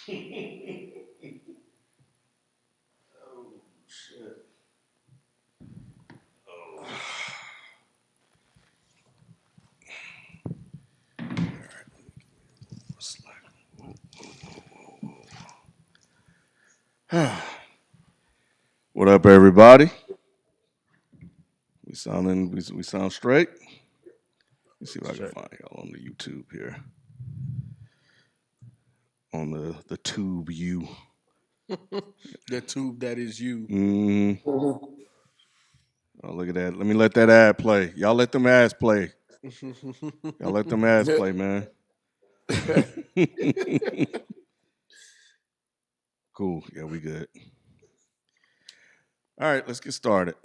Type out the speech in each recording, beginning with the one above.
Oh shit. Oh. What up, everybody? We sound straight. Let's see if I can Check. find y'all on the YouTube here. On the tube you. The tube that is you. Mm. Oh, look at that. Let me let that ad play. Y'all let them ads play. Y'all let them ads play, man. Cool. Yeah, we good. All right, let's get started.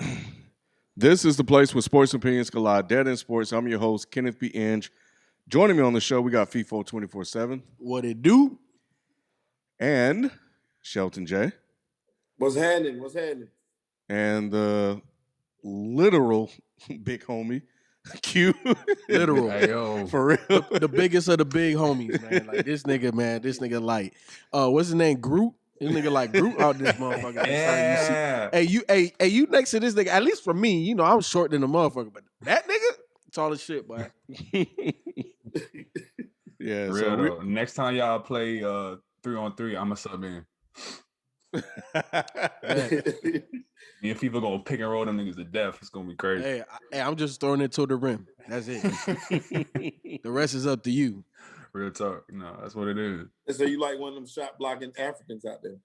This is the place where sports opinions collide. Dead in Sports. I'm your host, Kenneth B. Inge. Joining me on the show, we got FIFO 24/7 What it do? and Shelton J. What's happening? What's happening? And the literal big homie, Q. Literal. Hey yo, For real. The biggest of the big homies, man. Like this nigga, man. This nigga like, what's his name? Groot. This nigga like Groot out this motherfucker. Next time you see, yeah. hey, you next to this nigga. At least for me, you know, I'm short than a motherfucker, but that nigga, tall as shit, boy. Yeah, Real so though. Next time y'all play 3-on-3, I'ma sub in. Me and people gonna pick and roll them niggas to death. It's gonna be crazy. Hey, I'm just throwing it to the rim. That's it. The rest is up to you. Real talk. No, that's what it is. So you like one of them shot blocking Africans out there?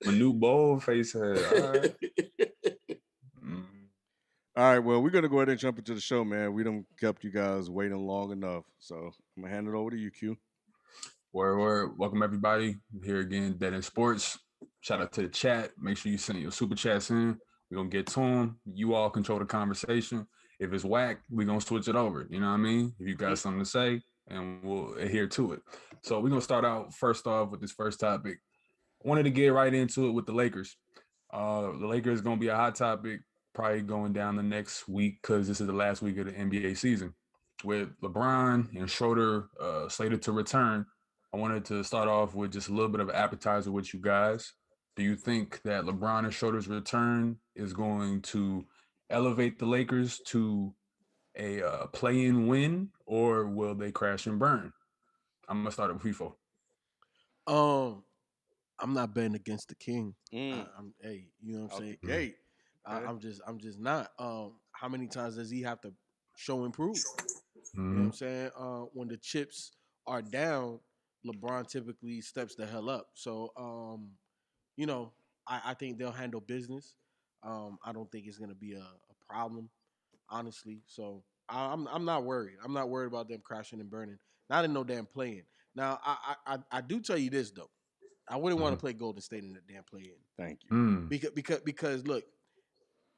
Manute Bowl face head. All right. All right, well, we're gonna go ahead and jump into the show, man. We done kept you guys waiting long enough. So I'm gonna hand it over to you, Q. Word. Welcome everybody. Here again, Dead in Sports. Shout out to the chat. Make sure you send your super chats in. We're gonna get to them. You all control the conversation. If it's whack, we're gonna switch it over. You know what I mean? If you got something to say, and we'll adhere to it. So we're gonna start out first off with this first topic. I wanted to get right into it with the Lakers. The Lakers is gonna be a hot topic, probably going down the next week because this is the last week of the NBA season. With LeBron and Schroeder slated to return, I wanted to start off with just a little bit of an appetizer with you guys. Do you think that LeBron and Schroeder's return is going to elevate the Lakers to a play-in win, or will they crash and burn? I'm gonna start with FIFO. I'm not betting against the king. Mm. Hey, you know what I'm Out saying? the gate. I'm just not. How many times does he have to show and prove? You know what Mm-hmm. I'm saying? When the chips are down, LeBron typically steps the hell up. So, you know, I think they'll handle business. I don't think it's gonna be a problem, honestly. So I'm not worried. I'm not worried about them crashing and burning. Not in no damn playing. Now I do tell you this though. I wouldn't want to play Golden State in the damn play-in. Thank you. Mm. Because look,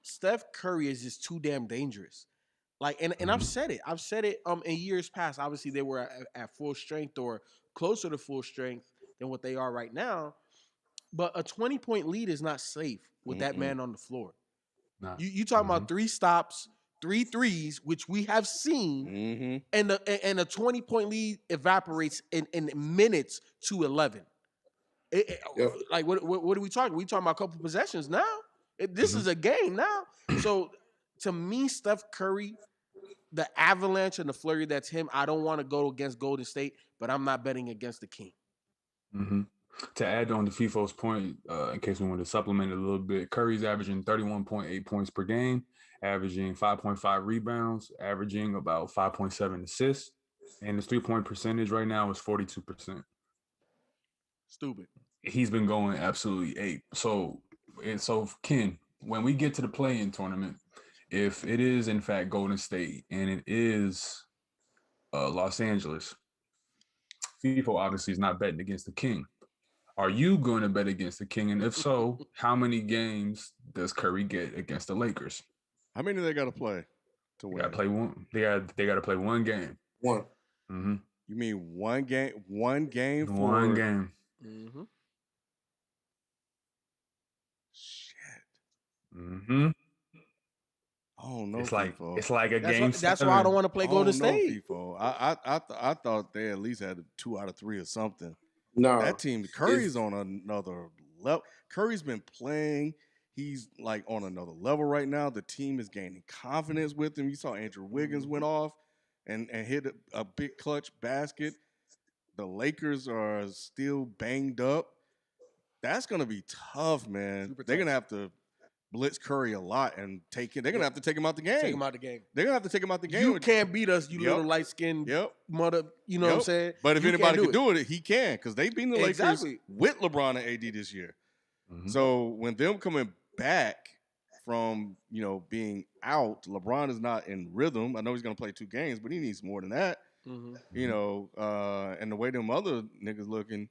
Steph Curry is just too damn dangerous. Like and I've said it. I've said it in years past. Obviously they were at full strength or closer to full strength than what they are right now. But a 20-point lead is not safe with that man on the floor. Nah. You talking about 3 stops, 3 threes, which we have seen, Mm-hmm. and a 20-point lead evaporates in minutes to 11. Yep. Like what are we talking? We talking about a couple possessions now. This is a game now. So to me, Steph Curry, the avalanche and the flurry that's him. I don't want to go against Golden State, but I'm not betting against the King. Mm-hmm. To add on to FIFO's point, in case we want to supplement it a little bit, Curry's averaging 31.8 points per game, averaging 5.5 rebounds, averaging about 5.7 assists, and his 3-point percentage right now is 42%. Stupid. He's been going absolutely ape. So Ken, when we get to the play-in tournament, if it is in fact Golden State and it is Los Angeles, FIFO obviously is not betting against the King. Are you going to bet against the King? And if so, how many games does Curry get against the Lakers? How many they got to play to They win? got to play one. They got to play one game. One. Mm-hmm. You mean one game? One game for One game. Mm-hmm. Shit. Mm-hmm. I don't don't know. It's like FIFO. it's like a That's game. that's why I don't want to play Golden State. FIFO. I thought they at least had 2 out of 3 or something. No, That team, Curry's on another level. Curry's been playing. He's like on another level right now. The team is gaining confidence with him. You saw Andrew Wiggins went off and hit a big clutch basket. The Lakers are still banged up. That's going to be tough, man. Super They're tough. going to have to blitz Curry a lot and take it. They're going to have to take him out the game. Take him out the game. They're going to have to take him out the game. You can't beat us, you Yep. little light skinned Yep. mother. You know what I'm Yep. saying? But if You anybody can't can do it, he can, because they've beaten the Lakers Exactly. with LeBron and AD this year. Mhm. So when them coming back from being out, LeBron is not in rhythm. I know he's going to play 2 games, but he needs more than that. Mhm. And the way them other niggas looking,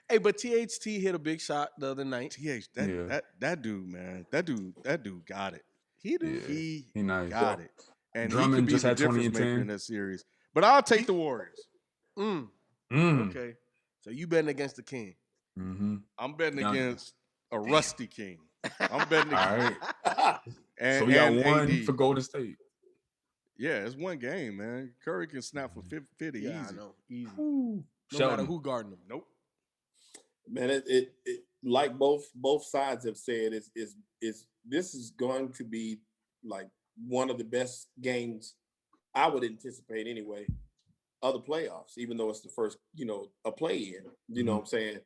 Hey, but THT hit a big shot the other night. that dude, man, that dude got it. He do. Yeah. He He nice. got it, and he Drummond could be just the had 20 difference and maker 10. in that series. But I'll take the Warriors. Mm. Mm. Okay. So you betting against the king. Mm-hmm. I'm betting Giannis. against a rusty king. I'm betting All against. right. And, So we got and one AD. for Golden State. Yeah, it's one game, man. Curry can snap for 50 Yeah, easy. I know. Easy. Ooh. No Shelton. matter who guarding him. Nope. man, it like both sides have said is this is going to be like one of the best games I would anticipate anyway of the playoffs, even though it's the first, a play-in. You know what I'm saying?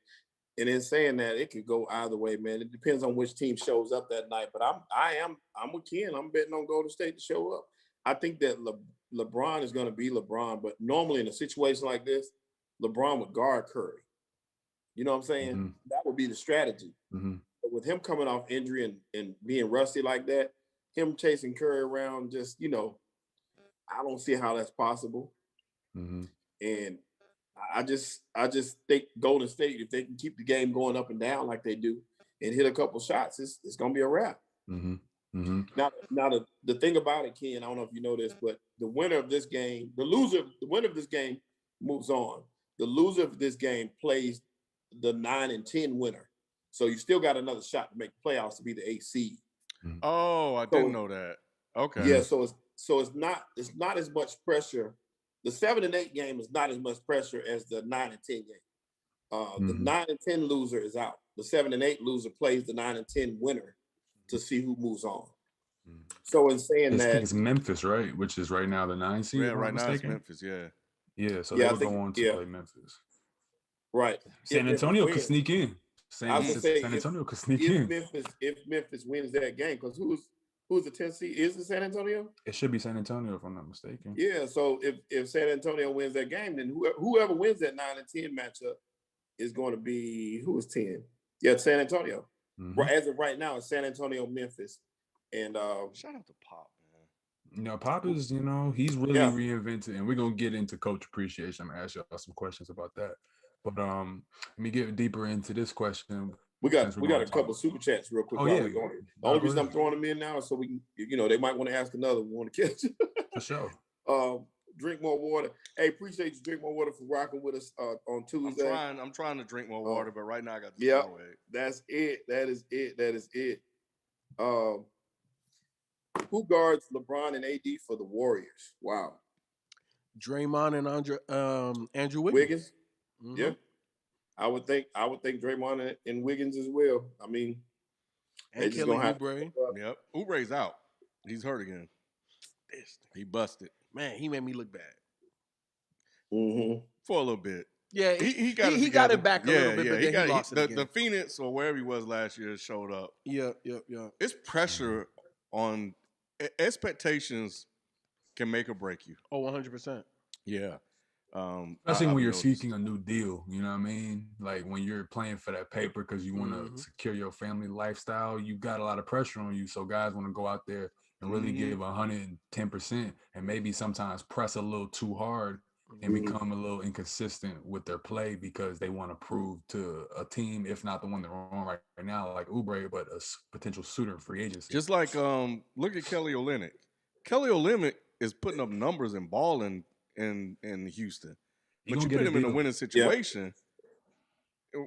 And in saying that, it could go either way, man. It depends on which team shows up that night. But I'm with Ken. I'm betting on Golden State to show up. I think that LeBron is going to be LeBron, but normally in a situation like this, LeBron would guard Curry. You know what I'm saying? Mhm. That would be the strategy. Mm-hmm. But with him coming off injury and being rusty like that, him chasing Curry around, just, I don't see how that's possible. Mm-hmm. And I just think Golden State, if they can keep the game going up and down like they do and hit a couple shots, it's going to be a wrap. Mm-hmm. Mm-hmm. Now the thing about it, Ken, I don't know if you know this, but the winner of this game, the winner of this game moves on. The loser of this game plays the 9 and 10 winner. So you still got another shot to make the playoffs to be the 8th seed. Oh, I didn't know that. Okay. Yeah, so it's not as much pressure. The 7 and 8 game is not as much pressure as the 9 and 10 game. The 9 and 10 loser is out. The 7 and 8 loser plays the 9 and 10 winner to see who moves on. So in saying I that, think it's Memphis, right? Which is right now the 9 seed. Yeah, if I'm right not now it's mistaken. Memphis, yeah. Yeah, so Yeah, I they'll think- go on to yeah. play Memphis. right? San If Antonio Memphis could wins- sneak in. I was gonna say, San if- Antonio could sneak if in. Memphis wins that game, because who's the 10th seed? Is it San Antonio? It should be San Antonio if I'm not mistaken. Yeah. So if San Antonio wins that game, then whoever wins that 9 and 10 matchup is going to be who is 10? Yeah, San Antonio. Mhm. Right, as of right now, it's San Antonio, Memphis, and Shout out to Pop, man. You know, Pop is, he's really Yeah. reinvented, and we're gonna get into coach appreciation. I'm gonna ask y'all some questions about that. But let me get deeper into this question. we got Since we're we got gonna a couple talk- super chats real quick. Oh, while yeah. we're going. The No, only go reason I'm ahead. throwing them in now is so we can, they might want to ask another. We want to catch. For sure. Drink more water. Hey, appreciate you. Drink more water for rocking with us on Tuesday. I'm trying to drink more water, but right now I got the Yeah. Powerade. That's it. That is it. Who guards LeBron and AD for the Warriors? Wow. Draymond and Andrew Wiggins. Wiggins? Mhm. Yeah. I would think Draymond and Wiggins as well. I mean, they And just Kelly gonna have Oubre. Yep. Oubre's out. He's hurt again. He busted Man, he made me look bad. for a little bit. Yeah, He got it. he got together. it back a little bit, but then he lost it the again. Phoenix or wherever he was last year showed up. Yeah. It's pressure on expectations can make or break you. Oh, 100%. Yeah. Especially when you're noticed. seeking a new deal, you know what I mean? Like when you're playing for that paper because you want to Mhm. secure your family lifestyle, you got a lot of pressure on you. So guys want to go out there and really Mhm. give 110% and maybe sometimes press a little too hard and Mhm. become a little inconsistent with their play because they want to prove to a team, if not the one they're on right now, like Oubre, but a potential suitor in free agency. Just like look at Kelly Olynyk. Kelly Olynyk is putting up numbers and balling in Houston. He But gonna you get put a him in a deal. winning situation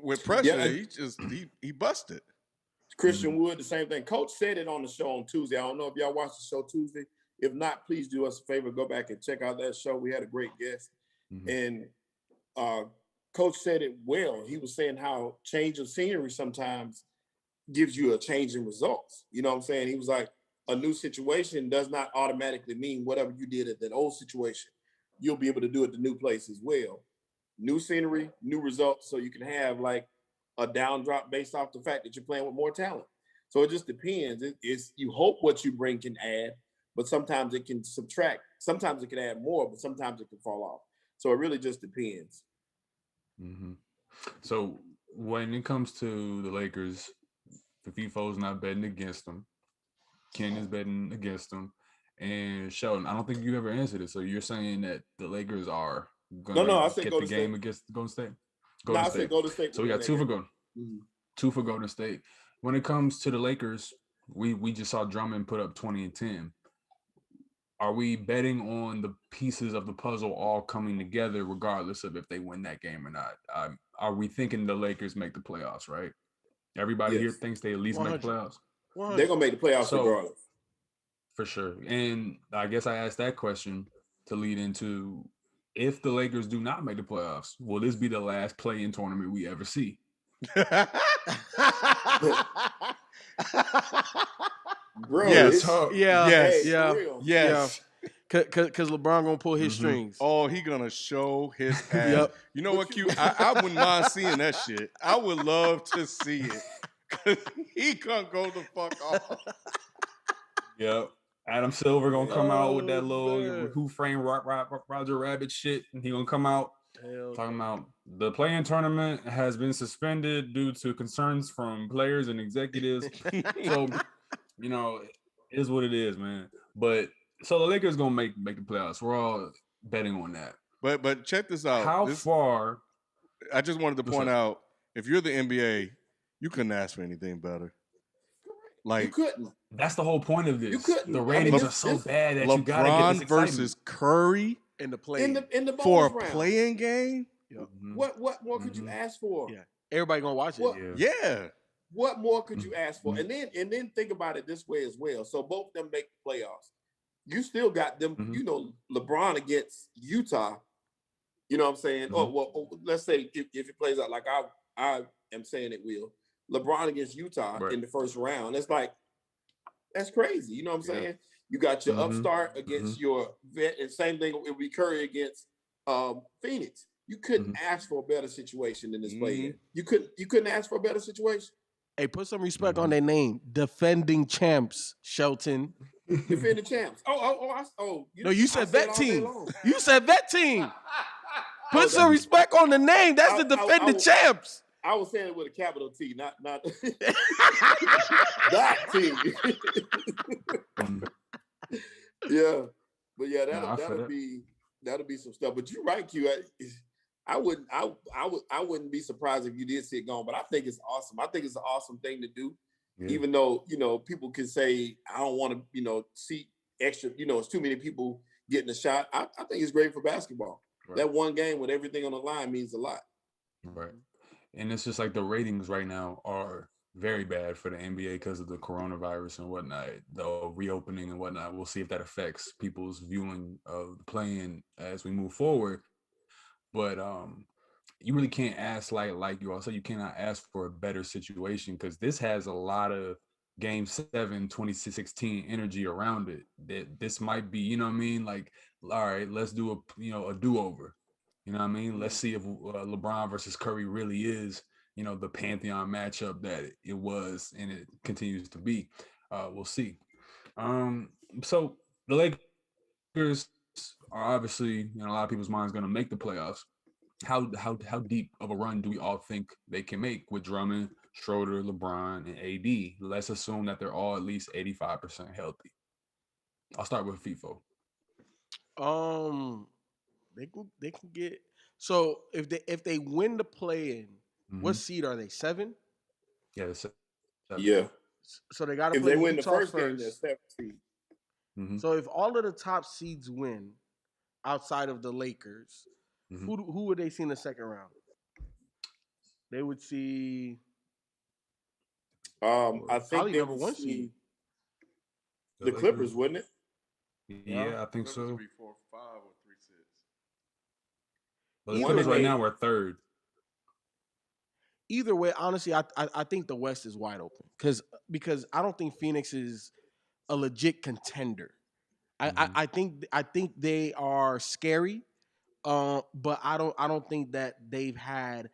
with pressure, Yeah, he busted. Christian Wood, the same thing. Coach said it on the show on Tuesday. I don't know if y'all watched the show Tuesday. If not, please do us a favor. Go back and check out that show. We had a great guest. And Coach said it well. He was saying how change of scenery sometimes gives you a change in results. You know what I'm saying? He was like, a new situation does not automatically mean whatever you did at that old situation, you'll be able to do it the new place as well. New scenery, new results, so you can have like a down drop based off the fact that you're playing with more talent. So it just depends. It's you hope what you bring can add, but sometimes it can subtract. Sometimes it can add more, but sometimes it can fall off. So it really just depends. So when it comes to the Lakers, FIFO's not betting against them. Ken is betting against them. And Sheldon, I don't think you ever answered it. So you're saying that the Lakers are going to get the game against Golden State? I said Golden State. So we got two for Golden. Two for Golden State. When it comes to the Lakers, we just saw Drummond put up 20 and 10. Are we betting on the pieces of the puzzle all coming together, regardless of if they win that game or not? Are we thinking the Lakers make the playoffs, right? Everybody here thinks they at least 100. make playoffs. They're going to make the playoffs regardless. For sure. And I guess I asked that question to lead into, if the Lakers do not make the playoffs, will this be the last play-in tournament we ever see? Bro, yes. Yes. Because LeBron gonna pull his strings. Oh, he gonna show his ass. You know what, Q? I wouldn't mind seeing that shit. I would love to see it. Cause he can't go the fuck off. Yep. Adam Silver gonna come out with that little Who Framed Roger Rabbit shit, and he gonna come out talking about the play-in tournament has been suspended due to concerns from players and executives. So, you know, it is what it is, man. But so the Lakers gonna make the playoffs. We're all betting on that. But check this out. How far? I just wanted to point out, if you're the NBA, you couldn't ask for anything better. Like, you couldn't. That's the whole point of this. You couldn't. The ratings are so bad that you gotta get this excitement. versus Curry in the play in the for a bonus round. play-in game. What more could you ask for? Yeah, everybody gonna watch it. Yeah. What more could you ask for? And then think about it this way as well. So both of them make the playoffs. You still got them. You know, LeBron against Utah. You know what I'm saying? Let's say if it plays out like I am saying it will. LeBron against Utah in the first round. It's like, that's crazy. You know what I'm saying? You got your upstart against your vet, and same thing would be Curry against Phoenix. You couldn't ask for a better situation than this play-in. You couldn't ask for a better situation. Hey, put some respect on their name. Defending champs, Shelton. Defending champs. You said vet team. You said vet team. Put some respect on the name. That's the defending champs. I was saying it with a capital T, not that team. Yeah, but yeah, that'll be some stuff. But you're right, Q. I wouldn't be surprised if you did see it gone. But I think it's awesome. I think it's an awesome thing to do. Yeah. Even though people can say I don't want to see extra. It's too many people getting a shot. I think it's great for basketball. Right. That one game with everything on the line means a lot. Right. And it's just like the ratings right now are very bad for the NBA because of the coronavirus and whatnot, the reopening and whatnot. We'll see if that affects people's viewing of the play-in as we move forward. But you really can't ask, like you all said, you cannot ask for a better situation because this has a lot of Game 7 2016 energy around it. That this might be, you know what I mean? Like, all right, let's do a do-over. You know what I mean? Let's see if LeBron versus Curry really is, the Pantheon matchup that it was and it continues to be. We'll see. So the Lakers are obviously, a lot of people's minds going to make the playoffs. How deep of a run do we all think they can make with Drummond, Schroeder, LeBron, and AD? Let's assume that they're all at least 85% healthy. I'll start with FIFO. They can get, so if they win the play-in, what seed are they? 7? Yeah, 7. Yeah. So they got to play. If they win Utah the first first. game, they're 7 seed. So if all of the top seeds win, outside of the Lakers, who would they see in the second round? They would see I think Probably they number would one see seed. the Clippers, wouldn't it? Yeah, I think Clippers so. would be 4-5 or 3-6. But the Either Clippers right way- now are third. Either way, honestly, I think the West is wide open because I don't think Phoenix is a legit contender. Mhm. I think they are scary, but I don't think that they've had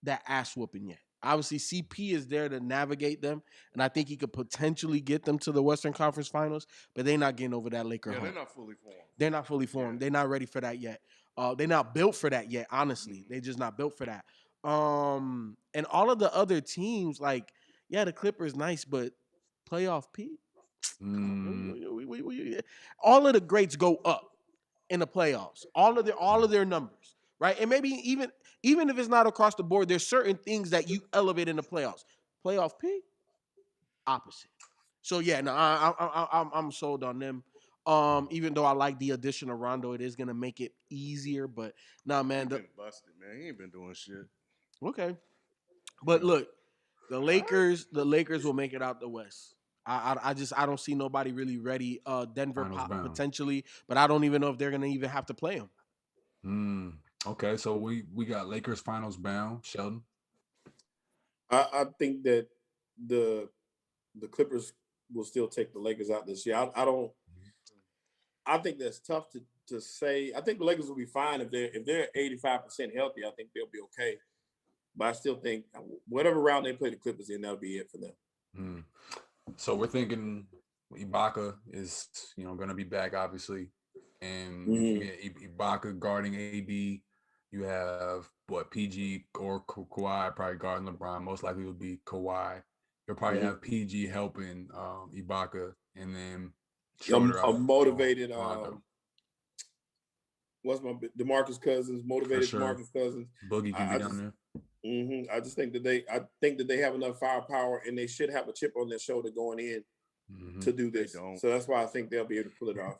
that ass whooping yet. Obviously, CP is there to navigate them, and I think he could potentially get them to the Western Conference Finals. But they're not getting over that Laker Yeah, hump. they're not fully formed. They're not fully formed. Yeah. They're not ready for that yet. They're not built for that yet. Honestly, Mm-hmm. they're just not built for that. And all of the other teams, like the Clippers, nice, but playoff P. Mm. All of the greats go up in the playoffs. All of their numbers, right? And maybe even if it's not across the board, there's certain things that you elevate in the playoffs. Playoff P, opposite. So yeah, no, I'm sold on them. Even though I like the addition of Rondo, it is gonna make it easier. But nah, man. He's been busted, man. He ain't been doing shit. Okay, but Yeah. look, the Lakers will make it out the West. I don't see nobody really ready. Denver Finals bound. potentially, but I don't even know if they're gonna even have to play them. Okay, so we got Lakers finals bound. Sheldon. I think that the Clippers will still take the Lakers out this year. I don't. I think that's tough to say. I think the Lakers will be fine if they're 85% healthy. I think they'll be okay. But I still think whatever round they play the Clippers in, that'll be it for them. So we're thinking Ibaka is going to be back, obviously, and you get Ibaka guarding AD. You have PG or Kawhi probably guarding LeBron. Most likely would be Kawhi. You'll probably have PG helping Ibaka, and then A motivated. Rondo. What's my DeMarcus Cousins? Motivated sure. DeMarcus Cousins. Boogie can be down there. I just think that they have enough firepower, and they should have a chip on their shoulder going in to do this. So that's why I think they'll be able to pull it off.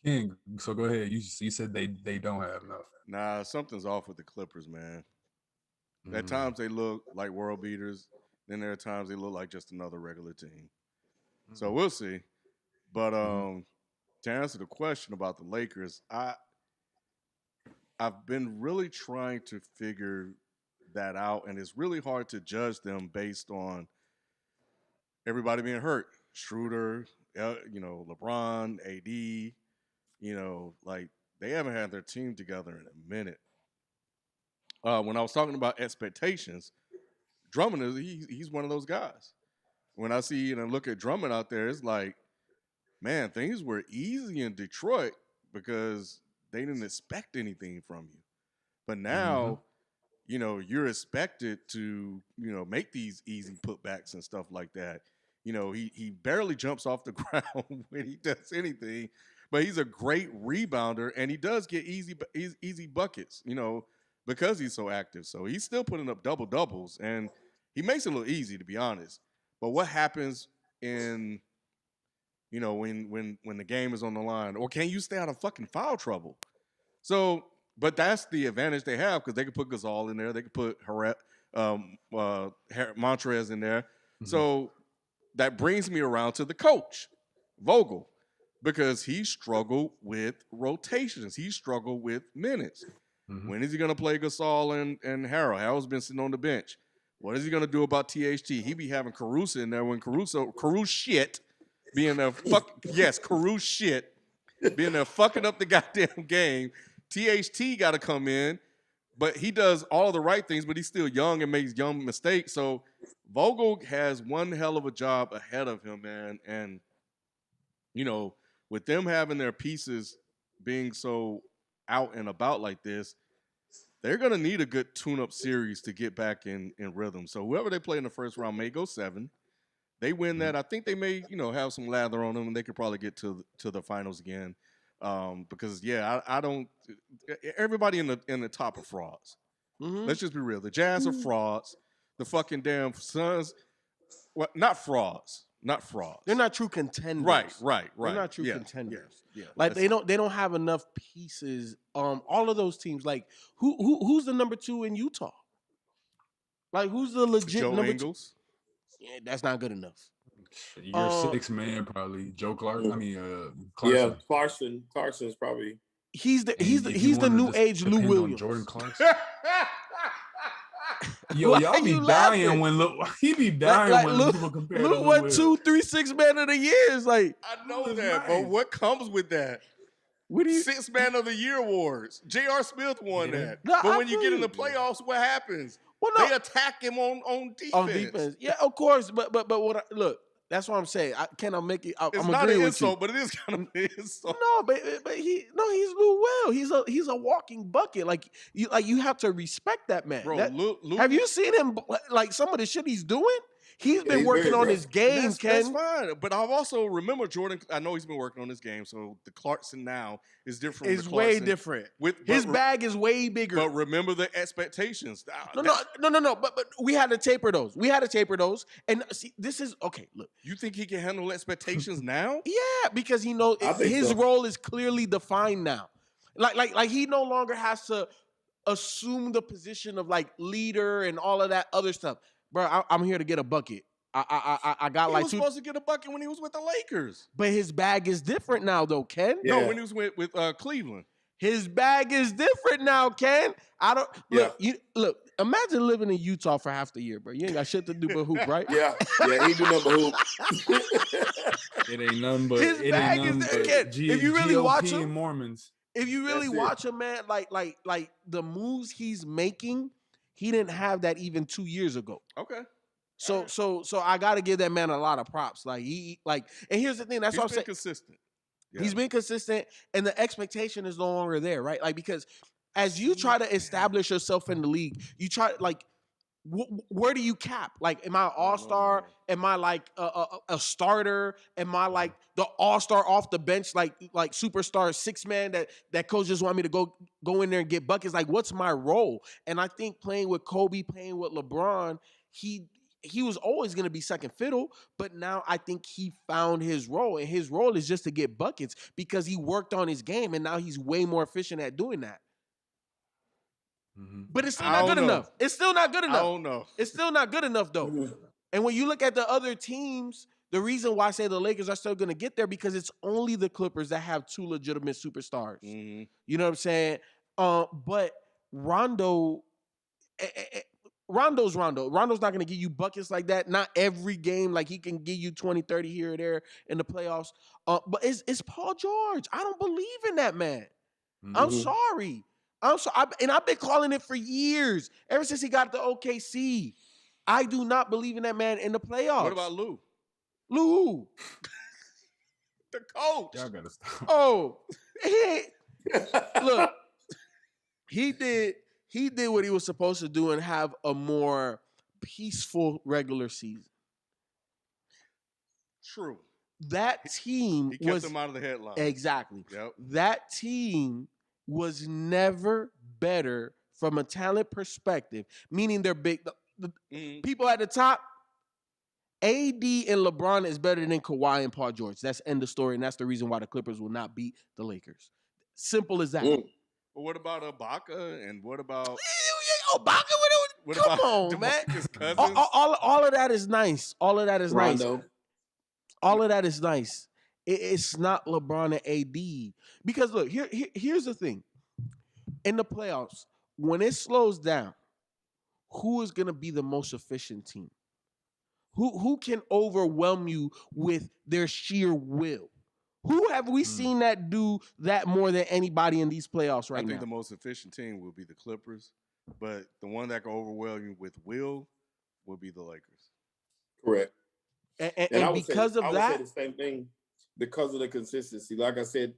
King, so go ahead. You said they don't have enough. Nah, something's off with the Clippers, man. At times they look like world beaters. Then there are times they look like just another regular team. So we'll see. But to answer the question about the Lakers, I've been really trying to figure that out, and it's really hard to judge them based on everybody being hurt. Schroeder, LeBron, AD, like they haven't had their team together in a minute. When I was talking about expectations, Drummond he's one of those guys. When I see and look at Drummond out there, it's like, man, things were easy in Detroit because they didn't expect anything from you. But now, you're expected to, make these easy putbacks and stuff like that. He barely jumps off the ground when he does anything, but he's a great rebounder and he does get easy buckets, because he's so active. So he's still putting up double doubles and he makes it look easy, to be honest. But what happens in when the game is on the line, or can you stay out of fucking foul trouble? So, but that's the advantage they have because they could put Gasol in there, they could put Montrez in there. So that brings me around to the coach, Vogel, because he struggled with rotations, he struggled with minutes. When is he going to play Gasol and Harold? Harold's been sitting on the bench. What is he going to do about THT? He be having Caruso in there when Caruso shit. Being there, Caruso shit, being there fucking up the goddamn game. THT got to come in, but he does all of the right things, but he's still young and makes young mistakes. So Vogel has one hell of a job ahead of him, man. And, with them having their pieces being so out and about like this, they're going to need a good tune-up series to get back in rhythm. So whoever they play in the first round may go 7. They win that. I think they may, have some lather on them, and they could probably get to the finals again. Because I don't. Everybody in the top are frauds. Let's just be real. The Jazz are frauds. The fucking damn Suns, not frauds. They're not true contenders. Right. They're not true contenders. Yeah. Like they don't have enough pieces. All of those teams. Like who's the number 2 in Utah? Like who's the legit Joe number Ingles. that's not good enough. Your sixth man probably Joe Clark. I mean, Yeah, Clarkson. Carson's probably. He's the And if you he's the wanna new just age Lou depend on Williams. Jordan Clarkson. Yo, Why y'all be you dying laughing? when he be dying Like when Lou, people compare to Lou Lou won Williams. 2, 3, 6 man of the years. Like, I know was that, but nice. what comes with that? what do you? 6 Man of the Year awards. J.R. Smith won Yeah. that. No, but I when you feel get in you. the playoffs, what happens? Well, no, They attack him on defense. on defense. Yeah, of course. But what? look, that's what I'm saying. I'll make it. It's I'm not agreeing an with you. insult, but it is kind of an insult. No, but he's Lou Will. He's a walking bucket. Like you have to respect that man. Bro, That- Lou, have you seen him like some of the shit he's doing? He's been he's working very on his aggressive. game, that's Ken. fine. But I've also remember Jordan. I know he's been working on his game, so the Clarkson now is different. Is from the way Clarkson different. With His bag is way bigger. But remember the expectations. No. But we had to taper those. And see, this is okay. Look, You think he can handle expectations now? yeah, because he knows I think his so. role is clearly defined now. Like he no longer has to assume the position of like leader and all of that other stuff. Bro, I'm here to get a bucket. I got He like was two, supposed to get a bucket when he was with the Lakers. but his bag is different now, though, Ken. Yeah. No, when he was with Cleveland. His bag is different now, Ken. I don't look. Imagine living in Utah for half the year, bro. You ain't got shit to do but hoop, right? Yeah, he do nothing but hoop. It ain't nothing but His it bag ain't is nothing but again, if you really GOP watch him- and Mormons. If you really That's it. watch him, man, like the moves he's making, he didn't have that even 2 years ago. Okay. So I got to give that man a lot of props. Like and here's the thing. That's He's what I'm been saying. consistent. Yeah. He's been consistent, and the expectation is no longer there, right? Like because as you try to establish yourself in the league, you try like where do you cap? Like, am I an all-star? Am I like a starter? Am I like the all-star off the bench, like superstar 6-man that coach just want me to go in there and get buckets? Like, what's my role? And I think playing with Kobe, playing with LeBron, he was always going to be second fiddle, but now I think he found his role, and his role is just to get buckets because he worked on his game, and now he's way more efficient at doing that. Mm-hmm. But it's still I not don't good know. enough. It's still not good I enough. don't know. It's still not good enough, though. And when you look at the other teams, the reason why I say the Lakers are still going to get there because it's only the Clippers that have 2 legitimate superstars. Mm-hmm. You know what I'm saying? But Rondo, Rondo's Rondo. Rondo's not going to give you buckets like that. Not every game. Like, he can give you 20, 30 here or there in the playoffs. But it's Paul George. I don't believe in that man. I'm Mhm. sorry. And I've been calling it for years. Ever since he got to OKC. I do not believe in that man in the playoffs. What about Lou? Lou? The coach. Y'all gotta stop. Oh, look, he did what he was supposed to do and have a more peaceful regular season. True. That team He kept was them out of the headline. exactly. Yep. That team was never better from a talent perspective, meaning they're big. The Mhm. people at the top, AD and LeBron is better than Kawhi and Paul George. That's end of story, and that's the reason why the Clippers will not beat the Lakers. Simple as that. But what about Ibaka and what about Ibaka, what come about on, man. DeMarcus Cousins? All of that is nice. All of that is nice. Rondo. All of that is nice. It's not LeBron and AD. Because look, here's the thing. In the playoffs, when it slows down, who is going to be the most efficient team? Who can overwhelm you with their sheer will? Who have we seen that do that more than anybody in these playoffs I right think now? the most efficient team will be the Clippers, but the one that can overwhelm you with will be the Lakers. Correct. And I would because say, of I would that, say the same thing because of the consistency. Like I said,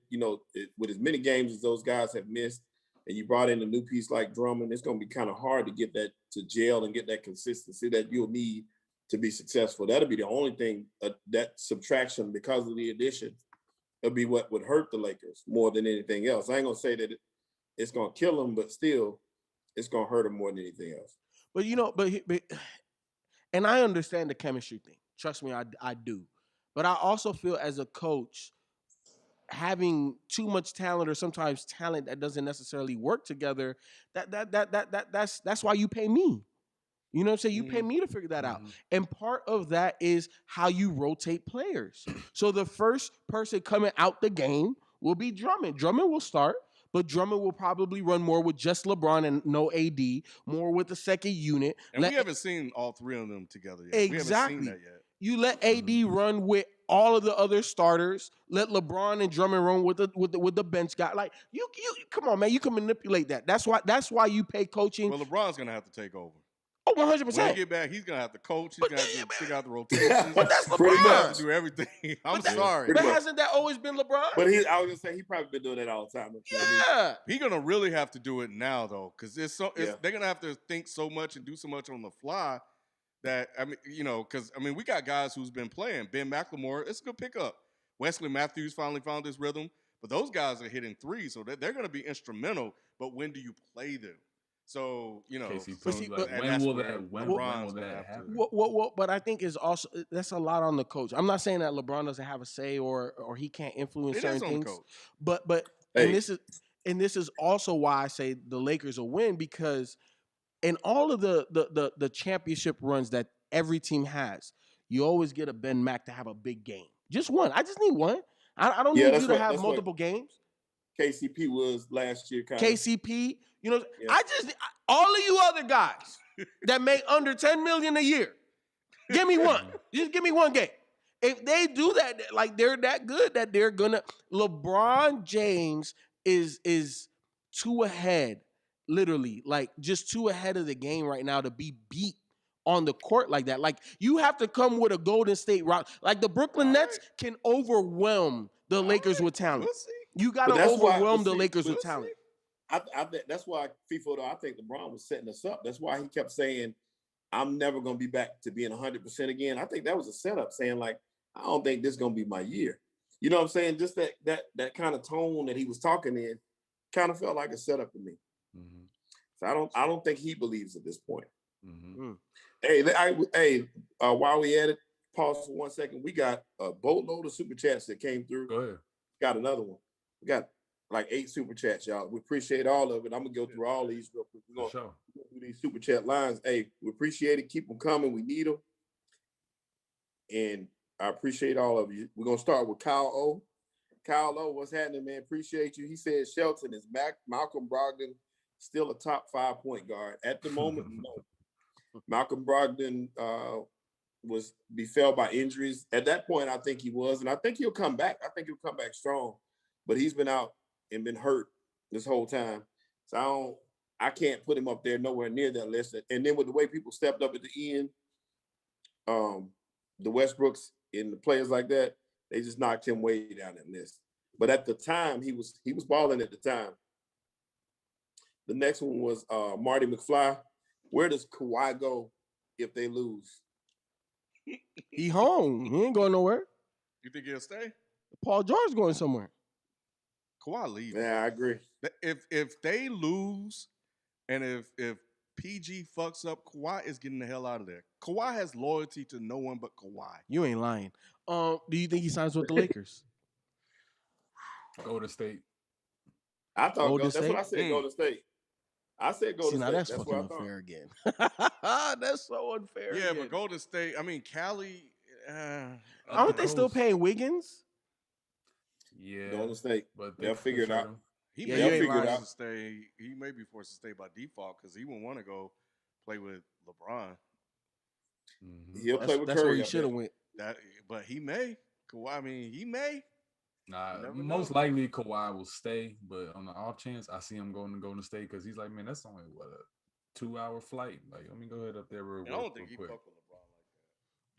with as many games as those guys have missed, and you brought in a new piece like Drummond, it's going to be kind of hard to get that to gel and get that consistency that you'll need to be successful. That'll be the only thing, that subtraction because of the addition, it'll be what would hurt the Lakers more than anything else. I ain't going to say that it's going to kill them, but still, it's going to hurt them more than anything else. but and I understand the chemistry thing. Trust me, I do. But I also feel as a coach, having too much talent or sometimes talent that doesn't necessarily work together, that's why you pay me. You know what I'm saying? You pay me to figure that out. And part of that is how you rotate players. So the first person coming out the game will be Drummond. Drummond will start, but Drummond will probably run more with just LeBron and no AD, more with the second unit. And we haven't seen all three of them together yet. Exactly. We haven't seen that yet. You let AD run with all of the other starters. Let LeBron and Drummond run with the bench guy. Like you come on, man. You can manipulate that. That's why you pay coaching. Well, LeBron's gonna have to take over. Oh, 100%. When he get back, he's gonna have to coach. He's gonna have to figure out the rotations. But that's Pretty LeBron. He's gonna have to do everything. I'm sorry. But Pretty much. hasn't that always been LeBron? But I was gonna say he probably been doing that all the time. Yeah. He's gonna really have to do it now though, because Yeah. they're gonna have to think so much and do so much on the fly that because we got guys who's been playing. Ben McLemore, it's a good pickup. Wesley Matthews finally found his rhythm, but those guys are hitting threes, so they're gonna be instrumental. But when do you play them? So KCP, But see, like, but- when will LeBron's that gonna have to- happen? What? But I think is also that's a lot on the coach. I'm not saying that LeBron doesn't have a say or he can't influence It certain is on things. the coach. But Hey. and this is also why I say the Lakers will win, because in all of the championship runs that every team has, you always get a Ben Mack to have a big game. Just one. I just need one. I don't Yeah, need that's you to what- have that's what- multiple games. KCP was last year. Kind of. KCP, Yeah. all of you other guys that make under 10 million a year, give me one. Just give me one game. If they do that, like they're that good that they're gonna. LeBron James is too ahead, literally, like just too ahead of the game right now to be beat on the court like that. Like you have to come with a Golden State rock. Like the Brooklyn All Nets can overwhelm the Lakers with talent. We'll see. You got to But that's why- overwhelm but the see, Lakers but with We'll talent. see. I think that's why FIFO, though, I think LeBron was setting us up. That's why he kept saying, I'm never going to be back to being 100% again. I think that was a setup, saying like, I don't think this is going to be my year. You know what I'm saying? Just that kind of tone that he was talking in kind of felt like a setup to me. Mhm. So I don't think he believes at this point. Mhm. While we at it, pause for 1 second. We got a boatload of super chats that came through. Go ahead. Got another one. We got like 8 super chats, y'all. We appreciate all of it. I'm gonna go through all these real quick. We're For gonna sure. go through these super chat lines. Hey, we appreciate it. Keep them coming. We need them. And I appreciate all of you. We're gonna start with Kyle O. Kyle O, what's happening, man? Appreciate you. He said Shelton is Malcolm Brogdon still a top 5 point guard at the moment. No. Malcolm Brogdon was befell by injuries. At that point, I think he was, and I think he'll come back. I think he'll come back strong, but he's been out and been hurt this whole time. So I can't put him up there nowhere near that list. And then with the way people stepped up at the end, the Westbrooks and the players like that, they just knocked him way down that list. But at the time, he was balling at the time. The next one was Marty McFly. Where does Kawhi go if they lose? He home. He ain't going nowhere. You think he'll stay? Paul George going somewhere. Kawhi leave. Yeah, I agree. If they lose, and if PG fucks up, Kawhi is getting the hell out of there. Kawhi has loyalty to no one but Kawhi. You ain't lying. Do you think he signs with the Lakers? Golden State. I thought Golden that's what I State? said. Golden State. I said See, Golden now State. that's That's fucking what I thought. unfair again. That's so unfair. Yeah, again. but Golden State. I mean, Cali. Aren't they still Coast. paying Wiggins? Yeah. Golden State. But They'll figure it out. him. He Yeah, may you be ain't forced lying. to stay. He may be forced to stay by default because he wouldn't want to go play with LeBron. Mhm. He'll play with That's where Curry. he up should have there. went. But he may. Kawhi. I mean, he may. Nah, never most know. likely Kawhi will stay, but on the off chance, I see him going to Golden State because he's like, man, that's only what a 2-hour flight. Like, let me go ahead up there real, And I don't think he quick. fuck with LeBron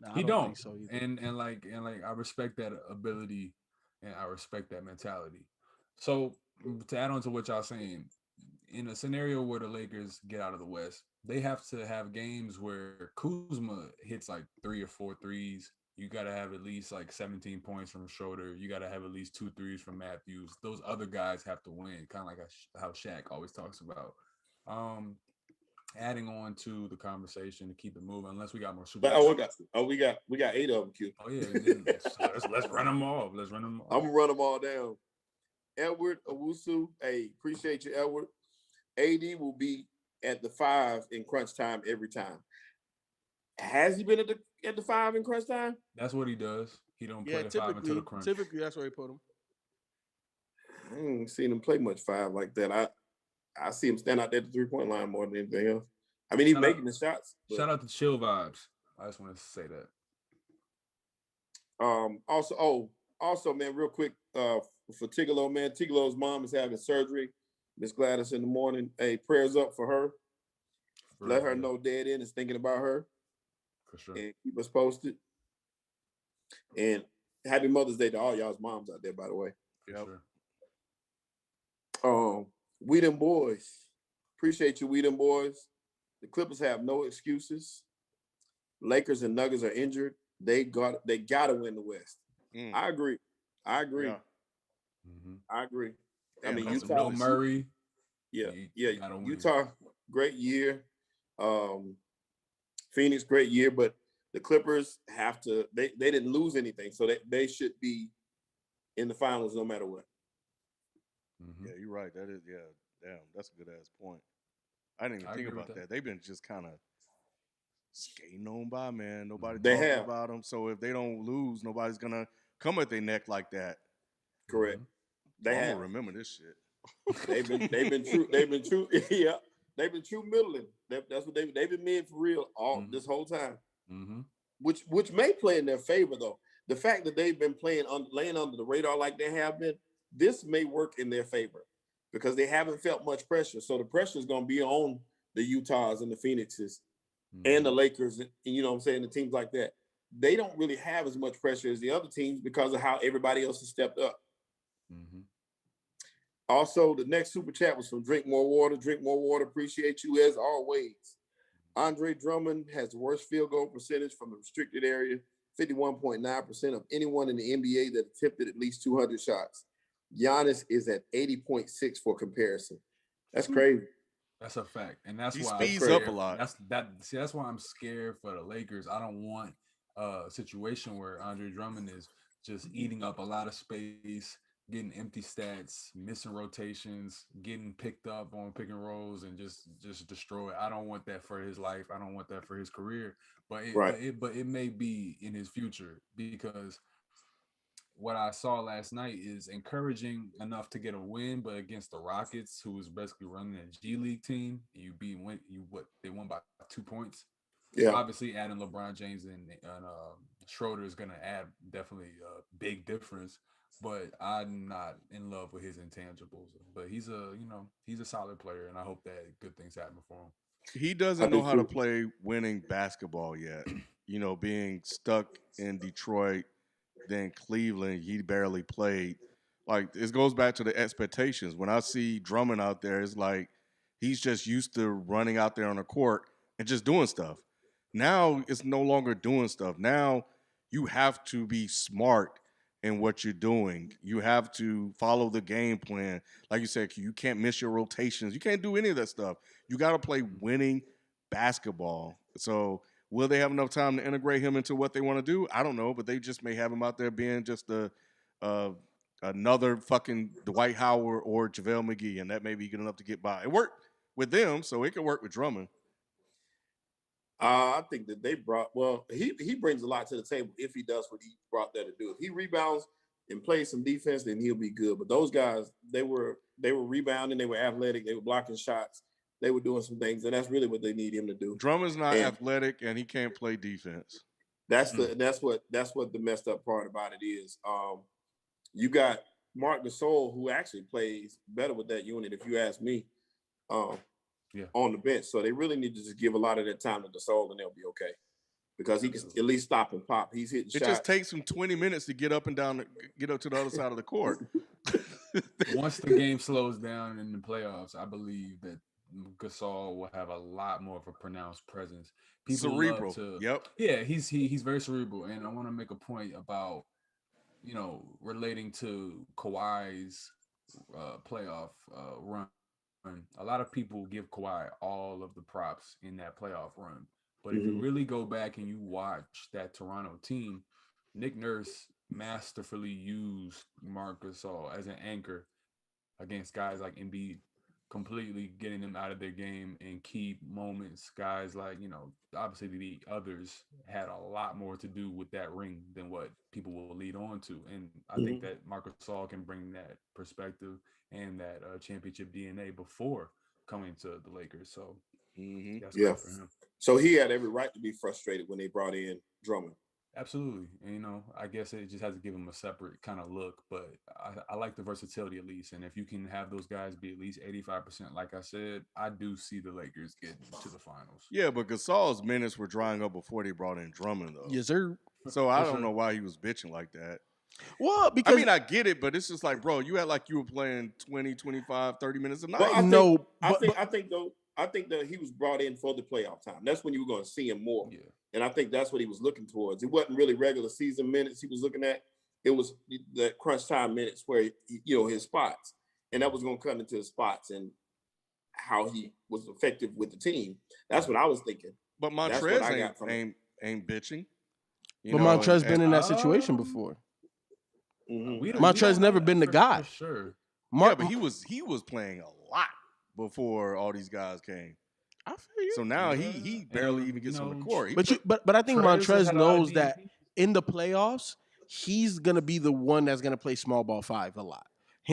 like that. Nah, He I don't. think so either. And I respect that ability and I respect that mentality. So to add on to what y'all saying, in a scenario where the Lakers get out of the West, they have to have games where Kuzma hits like 3 or 4 threes. You got to have at least like 17 points from Schroeder. You got to have at least 2 threes from Matthews. Those other guys have to win, kind of like how Shaq always talks about. Adding on to the conversation to keep it moving, unless we got more super. But we got 8 of them, Q. Oh yeah, let's run them off. Let's run them off. I'm gonna run them all down. Edward Owusu, hey, appreciate you, Edward. AD will be at the 5 in crunch time every time. Has he been at the 5 in crunch time? That's what he does. He don't Yeah, play the 5 until the crunch. typically that's where he put him. I ain't seen him play much 5 like that. I see him stand out there at the 3-point line more than anything else. I mean, he's making the shots. But, shout out to Chill Vibes. I just want to say that. Also, man, real quick, for Tigolo, man, Tigolo's mom is having surgery. Miss Gladys in the morning. Hey, prayers up for her. Let her know Dad in is thinking about her. For sure. And keep us posted. And happy Mother's Day to all y'all's moms out there, by the way. For sure. We them boys. Appreciate you, we them boys. The Clippers have no excuses. Lakers and Nuggets are injured. They gotta win the West. I agree. Yeah. Mm-hmm. I agree. Damn, I mean, that's Utah. No Murray. Yeah. Win. Utah, great year. Phoenix, great year, but the Clippers have to. They didn't lose anything, so they should be in the finals no matter what. Mm-hmm. Yeah, you're right. That is, yeah, damn, that's a good ass point. I didn't even think agree with about that. that. They've been just kind of skating on by, man. Nobody They talking have. about them. So if they don't lose, nobody's gonna come at their neck like that. Correct. They I'm have. gonna remember this shit. They've been true. Yeah, they've been true middling. That's what they've been men for real all this whole time. Mm-hmm. Which may play in their favor though. The fact that they've been laying under the radar like they have been, this may work in their favor because they haven't felt much pressure. So the pressure is going to be on the Utahs and the Phoenixes and the Lakers, and you know what I'm saying, the teams like that. They don't really have as much pressure as the other teams because of how everybody else has stepped up. Mm-hmm. Also, the next super chat was from Drink More Water. Drink More Water, appreciate you as always. Andre Drummond has the worst field goal percentage from the restricted area, 51.9% of anyone in the NBA that attempted at least 200 shots. Giannis is at 80.6 for comparison. That's crazy. That's a fact, and that's He why speeds I'm up scared. a lot. That's why I'm scared for the Lakers. I don't want a situation where Andre Drummond is just eating up a lot of space, getting empty stats, missing rotations, getting picked up on pick and rolls, and just destroy. I don't want that for his life. I don't want that for his career. But it may be in his future because what I saw last night is encouraging enough to get a win, but against the Rockets, who was basically running a G League team, they won by 2 points. Yeah. Obviously, adding LeBron James and Schroeder is going to add definitely a big difference. But I'm not in love with his intangibles. But he's a solid player, and I hope that good things happen for him. He doesn't know how to play winning basketball yet. You know, being stuck in Detroit, then Cleveland, he barely played. Like, it goes back to the expectations. When I see Drummond out there, it's like he's just used to running out there on the court and just doing stuff. Now it's no longer doing stuff. Now you have to be smart in what you're doing. You have to follow the game plan. Like you said, you can't miss your rotations. You can't do any of that stuff. You got to play winning basketball. So will they have enough time to integrate him into what they want to do? I don't know, but they just may have him out there being just another fucking Dwight Howard or JaVale McGee, and that may be good enough to get by. It worked with them, so it can work with Drummond. I think that he brings a lot to the table if he does what he brought there to do. If he rebounds and plays some defense, then he'll be good. But those guys, they were rebounding, they were athletic, they were blocking shots, they were doing some things, and that's really what they need him to do. Drummond's not athletic, and he can't play defense. That's what the messed up part about it is. You got Marc Gasol, who actually plays better with that unit, if you ask me. On the bench. So they really need to just give a lot of that time to Gasol and they'll be okay. Because he can at least stop and pop. He's hitting shots. It just takes him 20 minutes to get up and down, get up to the other side of the court. Once the game slows down in the playoffs, I believe that Gasol will have a lot more of a pronounced presence. People cerebral. Yep. Yeah, he's very cerebral. And I want to make a point about, relating to Kawhi's playoff run. A lot of people give Kawhi all of the props in that playoff run. But if you really go back and you watch that Toronto team, Nick Nurse masterfully used Marc Gasol as an anchor against guys like Embiid completely getting them out of their game in key moments. Guys like, obviously the others had a lot more to do with that ring than what people will lead on to. And I think Mhm. that Marcus Gasol can bring that perspective and that championship DNA before coming to the Lakers. So Hmm. that's Yeah. great for him. So he had every right to be frustrated when they brought in Drummond. Absolutely. And, I guess it just has to give him a separate kind of look, but I like the versatility at least. And if you can have those guys be at least 85%, like I said, I do see the Lakers getting to the finals. Yeah, but Gasol's minutes were drying up before they brought in Drummond, though. Yes, sir. So I For don't sure. know why he was bitching like that. Well, I because mean, I get it, but it's just like, bro, you act like you were playing 20, 25, 30 minutes a night. Well, no, I but think that he was brought in for the playoff time. That's when you were going to see him more. Yeah. And I think that's what he was looking towards. It wasn't really regular season minutes he was looking at. It was the crunch time minutes where, his spots. And that was going to come into his spots and how he was effective with the team. That's what I was thinking. But That's what Montrez I got from ain't bitching. You but know, Montrez been in that situation Um, before. Mhm. Montrez never been the guy. For sure. yeah, but he was playing a lot before all these guys came. I feel you. So now Yeah. he barely And, even gets on the you know, court. He But I think Trez has Montrez had a lot of knows that DNP. in the playoffs, he's gonna be the one that's gonna play small ball five a lot.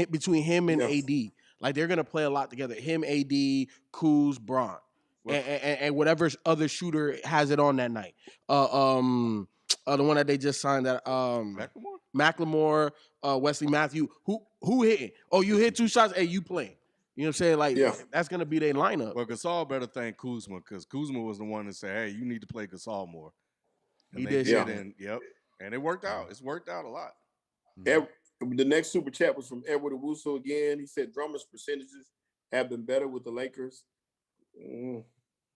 Between him and Yeah. AD, like they're gonna play a lot together. Him, AD, Kuz, Braun, Well- and whatever other shooter has it on that night. The one that they just signed, that Macklemore? Macklemore, Wesley Matthew. Who hitting? Oh, you hit 2 shots. Hey, you playing? You know what I'm saying? Like, Yeah. that's gonna be their lineup. Well, Gasol better thank Kuzma because Kuzma was the one that said, "Hey, you need to play Gasol more." And He they did say that. and yep, and it worked out. It's worked out a lot. Mhm. The next super chat was from Edward Owusu again. He said Drummond's percentages have been better with the Lakers. Mm.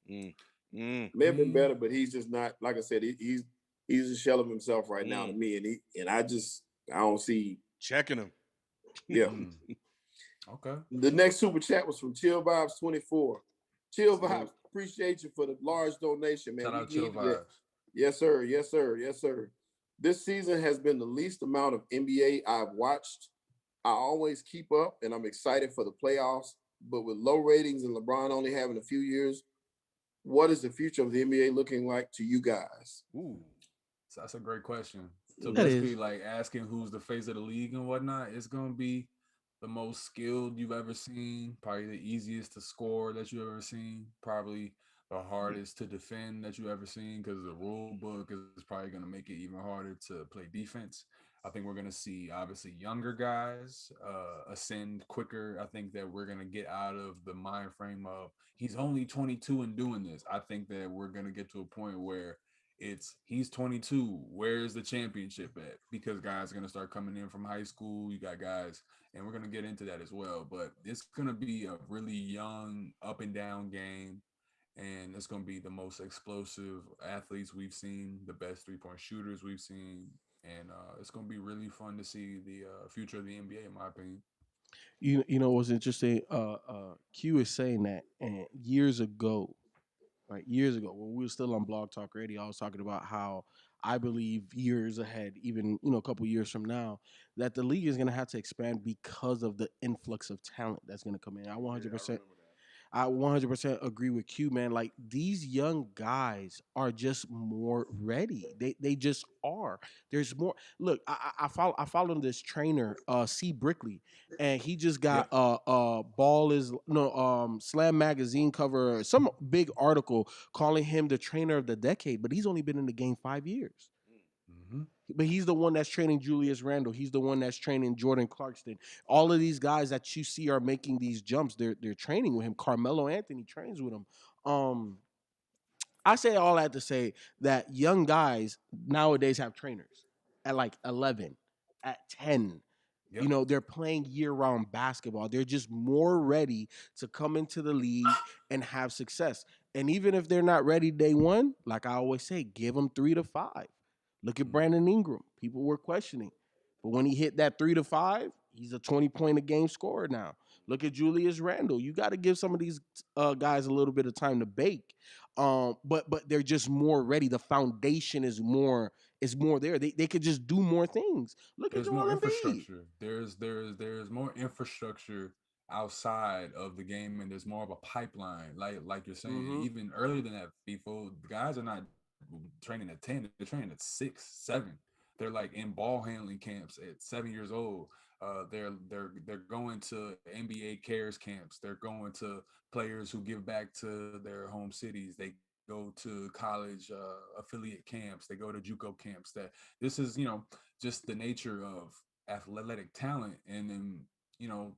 May have been better, but he's just not. Like I said, he's a shell of himself right now to me, and I don't see. Checking him. Yeah. Mm. Okay. The next super chat was from Chill Vibes 24. Chill Vibes, appreciate you for the large donation, man. Shout We out Chill needed that. Vibes. Yes, sir. Yes, sir. Yes, sir. This season has been the least amount of NBA I've watched. I always keep up, and I'm excited for the playoffs. But with low ratings and LeBron only having a few years, what is the future of the NBA looking like to you guys? Ooh. So that's a great question. So That basically, is. like asking who's the face of the league and whatnot, it's gonna be the most skilled you've ever seen, probably the easiest to score that you've ever seen, probably the hardest to defend that you've ever seen because the rule book is probably gonna make it even harder to play defense. I think we're gonna see obviously younger guys ascend quicker. I think that we're gonna get out of the mind frame of he's only 22 and doing this. I think that we're gonna get to a point where he's 22. Where's the championship at? Because guys are gonna start coming in from high school. You got guys, and we're gonna get into that as well. But it's gonna be a really young, up and down game, and it's gonna be the most explosive athletes we've seen, the best 3-point shooters we've seen, and it's gonna be really fun to see the future of the NBA, in my opinion. You know what's interesting? Q is saying that, and years ago, right? Years ago, when we were still on Blog Talk Radio, I was talking about how I believe years ahead, even a couple years from now, that the league is going to have to expand because of the influx of talent that's going to come in. I 100%. I 100% agree with Q, man. Like, these young guys are just more ready. They just are. There's more. Look, I follow this trainer, C Brickley, and he just got ball is no Slam magazine cover, some big article calling him the trainer of the decade, but he's only been in the game 5 years. Mm-hmm. But he's the one that's training Julius Randle. He's the one that's training Jordan Clarkson. All of these guys that you see are making these jumps. They're training with him. Carmelo Anthony trains with him. I say all that to say that young guys nowadays have trainers at like 11, at 10. Yep. They're playing year-round basketball. They're just more ready to come into the league and have success. And even if they're not ready day one, like I always say, give them 3 to 5. Look at Brandon Ingram. People were questioning. But when he hit that 3 to 5, he's a 20-point a game scorer now. Look at Julius Randle. You got to give some of these guys a little bit of time to bake. But they're just more ready. The foundation is more there. They could just do more things. Look at There's more Joel Embiid. infrastructure. There's more infrastructure outside of the game, and there's more of a pipeline. Like you're saying, Mhm. even earlier than that, FIFO guys are not training at 10; they're training at 6, 7. They're like in ball handling camps at 7 years old. They're going to NBA cares camps. They're going to players who give back to their home cities. They go to college affiliate camps. They go to JUCO camps. That this is just the nature of athletic talent, and then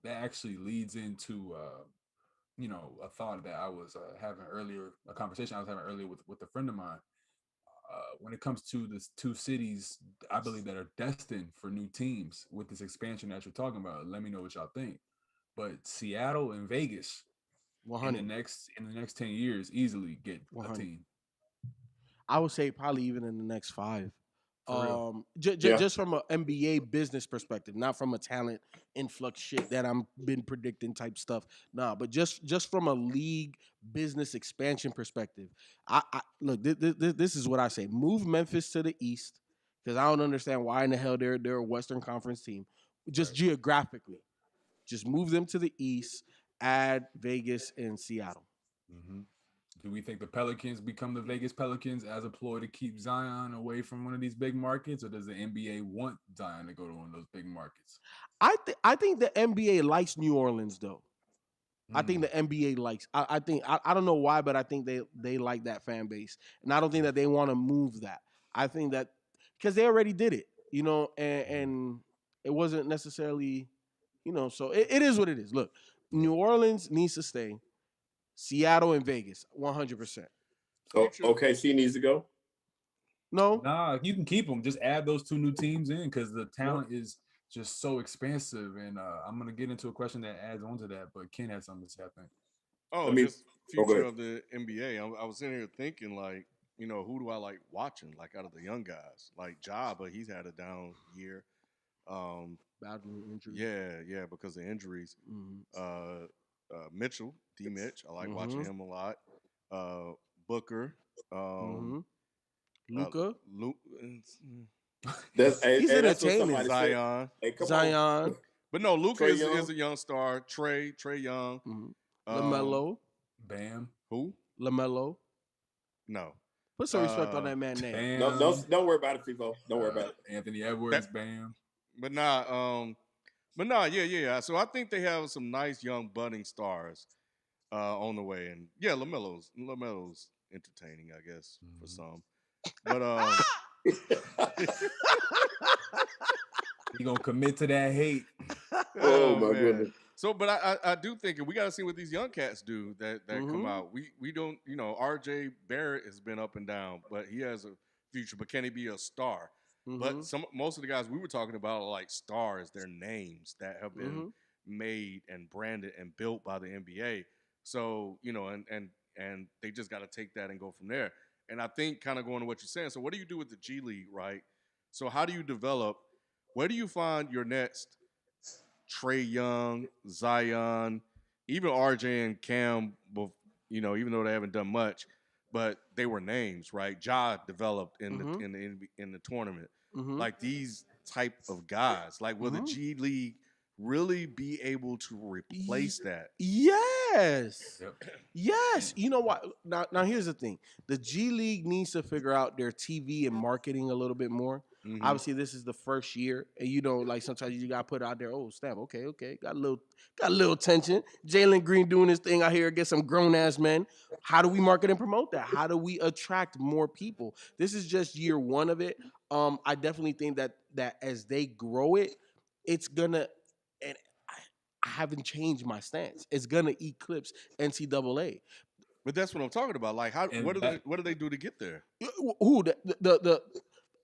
that actually leads into a thought that I was having earlier, a conversation I was having earlier with a friend of mine. When it comes to the two cities, I believe that are destined for new teams with this expansion that you're talking about. Let me know what y'all think. But Seattle and Vegas One in the hundred. next 10 years easily get a 100. team. I would say probably even in the next 5. For real. Yeah. Just from an NBA business perspective, not from a talent influx shit that I'm been predicting type stuff. Nah, but just from a league business expansion perspective, I look. This is what I say: move Memphis to the East because I don't understand why in the hell they're a Western Conference team. Just Right. geographically, just move them to the East. Add Vegas and Seattle. hmm Do we think the Pelicans become the Vegas Pelicans as a ploy to keep Zion away from one of these big markets, or does the NBA want Zion to go to one of those big markets? I think the NBA likes New Orleans though. I think Mm, the NBA likes. I think I don't know why, but I think they like that fan base, and I don't think that they want to move that. I think that because they already did it, and it wasn't necessarily, So it is what it is. Look, New Orleans needs to stay. Seattle and Vegas, 100%. So Future. OKC needs to go. No, Nah, you can keep them. Just add those two new teams in because the no. talent is just so expansive. And I'm gonna get into a question that adds on to that, but Ken has something to say, I think. Let Oh, me. just Oh, go future ahead. of the NBA. I was sitting here thinking, like, who do I like watching, like, out of the young guys? Like Ja, but he's had a down year. Um, Battling injury. yeah, because of injuries. Mm-hmm. Mitchell, D. Mitch, I like watching Mm-hmm. him a lot. Booker, Mm-hmm. um, Luca, Luke, That's he's that's what entertaining. somebody said. Zion. Hey, come on, Zion, But no, Luca Trey is Young. a young star. Trey Young. mm-hmm. Um, Lamelo, Bam, who? Lamelo. No. Put some respect on Uh, that man's name. No, Bam, don't worry about it, FIFO. Don't worry about it. Anthony that, Edwards, Bam. but nah, yeah. So I think they have some nice young budding stars on the way, and yeah, Lamelo's entertaining, I guess, for Mhm. some. But He gonna commit to that hate. Oh oh my man. goodness. So, but I do think, and we got to see what these young cats do that come Mm-hmm. out. We don't, R.J. Barrett has been up and down, but he has a future. But can he be a star? Mm-hmm. But most of the guys we were talking about are like stars. They're names that have been Mm-hmm. made and branded and built by the NBA. So and they just got to take that and go from there. And I think kind of going to what you're saying. So what do you do with the G League, right? So how do you develop? Where do you find your next Trey Young, Zion, even RJ and Cam? Even though they haven't done much, but they were names, right? Ja developed in the Mm-hmm. in the tournament. Mm-hmm. Like these type of guys, like will the Mm-hmm. G League really be able to replace that? Yes. Yep. Yes. You know what? Now here's the thing. The G League needs to figure out their TV and marketing a little bit more. Mm-hmm. Obviously, this is the first year, and like sometimes you gotta put out there. Oh, snap! Okay, got a little tension. Jalen Green doing his thing out here against some grown ass men. How do we market and promote that? How do we attract more people? This is just year one of it. I definitely think that as they grow it, it's gonna and I haven't changed my stance. It's gonna eclipse NCAA. But that's what I'm talking about. Like, how And that what do they do to get there? Who the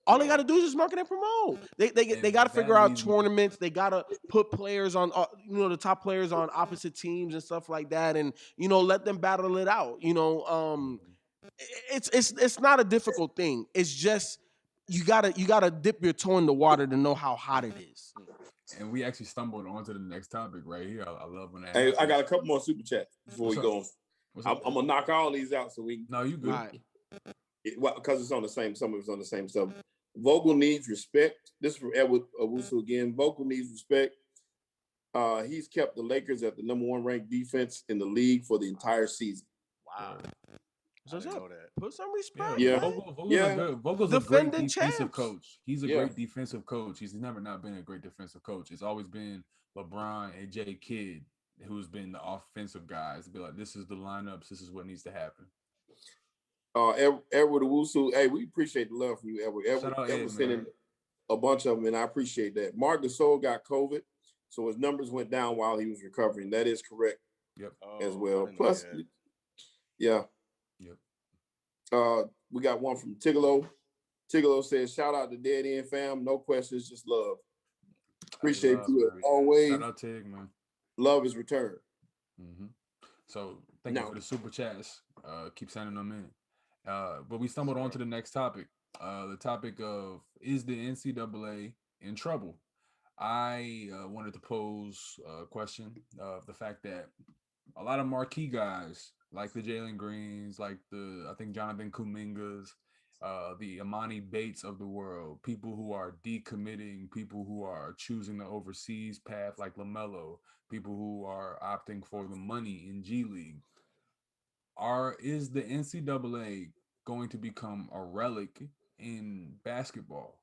all they got to do is just market and promote. They got to figure that out leads me. tournaments. They got to put players on, the top players on opposite teams and stuff like that, and let them battle it out. It's not a difficult thing. It's just you gotta dip your toe in the water to know how hot it is. And we actually stumbled onto the next topic right here. I love when that Hey, I happens. got a couple more super chats before What's we up? go on. What's I'm up? gonna knock all these out so we No, you All good. right. because it's on the same. Some of it's on the same stuff. Vogel needs respect. This is from Edward Owusu again. Vogel needs respect. He's kept the Lakers at the #1 ranked defense in the league for the entire season. Wow. So I didn't know that. put some Yeah, respect. Yeah. man. Vogel's a great Defending defensive champs. coach. He's a Yeah. great defensive coach. He's never not been a great defensive coach. It's always been LeBron and Jay Kidd who's been the offensive guys. Be like, this is the lineups. This is what needs to happen. Edward Owusu, hey, we appreciate the love from you, Edward. Shout out Edward Ed, sending man. a bunch of them, and I appreciate that. Marc Gasol got COVID, so his numbers went down while he was recovering. That is correct as Oh, well. I didn't know Plus, that. yeah. Yep. We got one from Tigolo. Tigolo says, shout out to Dead End fam. No questions, just love. Appreciate love, you man. as always. Shout out Tig, man. Love is returned. Mm-hmm. So thank you No. for the super chats. Keep sending them in. But we stumbled on to the next topic. The topic of, is the NCAA in trouble? I wanted to pose a question of the fact that a lot of marquee guys like the Jalen Greens, like I think Jonathan Kumingas, the Amani Bates of the world, people who are decommitting, people who are choosing the overseas path like LaMelo, people who are opting for the money in G League. Is the NCAA going to become a relic in basketball?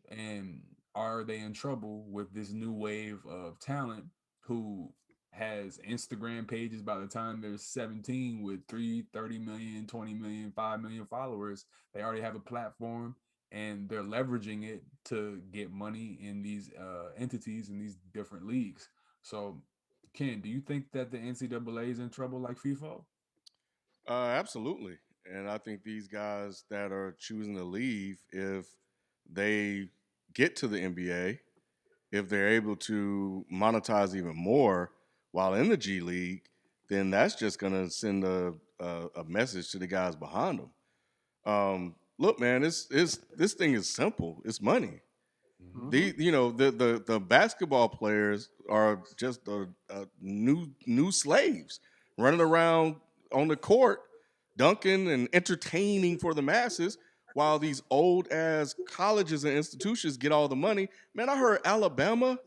And are they in trouble with this new wave of talent who has Instagram pages by the time they're 17 with 30 million, 20 million, 5 million followers? They already have a platform and they're leveraging it to get money in these entities in these different leagues. So, Ken, do you think that the NCAA is in trouble like FIFA? Absolutely. And I think these guys that are choosing to leave, if they get to the NBA, if they're able to monetize even more while in the G League, then that's just going to send a message to the guys behind them. Look, man, this thing is simple. It's money. The basketball players are just new slaves running around on the court, dunking and entertaining for the masses, while these old ass colleges and institutions get all the money. Man, I heard Alabama's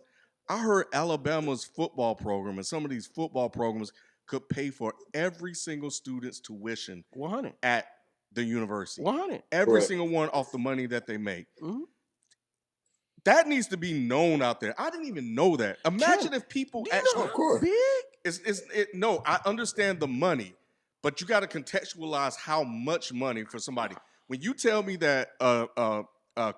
football program and some of these football programs could pay for every single student's tuition 100. at the university. 100. Every Correct. single one off the money that they make. Mhm. That needs to be known out there. I didn't even know that. Imagine if people Do you actually. know Of course. big? No, I understand the money, but you got to contextualize how much money for somebody. When you tell me that a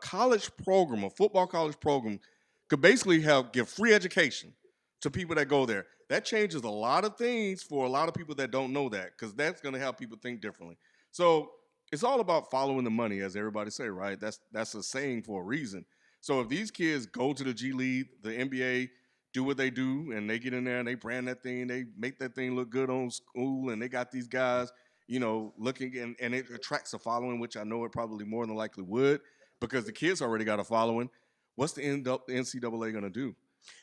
college program, a football college program, could basically give free education to people that go there, that changes a lot of things for a lot of people that don't know that, because that's going to help people think differently. So it's all about following the money, as everybody say, right? That's a saying for a reason. So if these kids go to the G League, the NBA, do what they do, and they get in there and they brand that thing, they make that thing look good on school, and they got these guys, looking, and it attracts a following, which I know it probably more than likely would, because the kids already got a following. What's the NCAA going to do?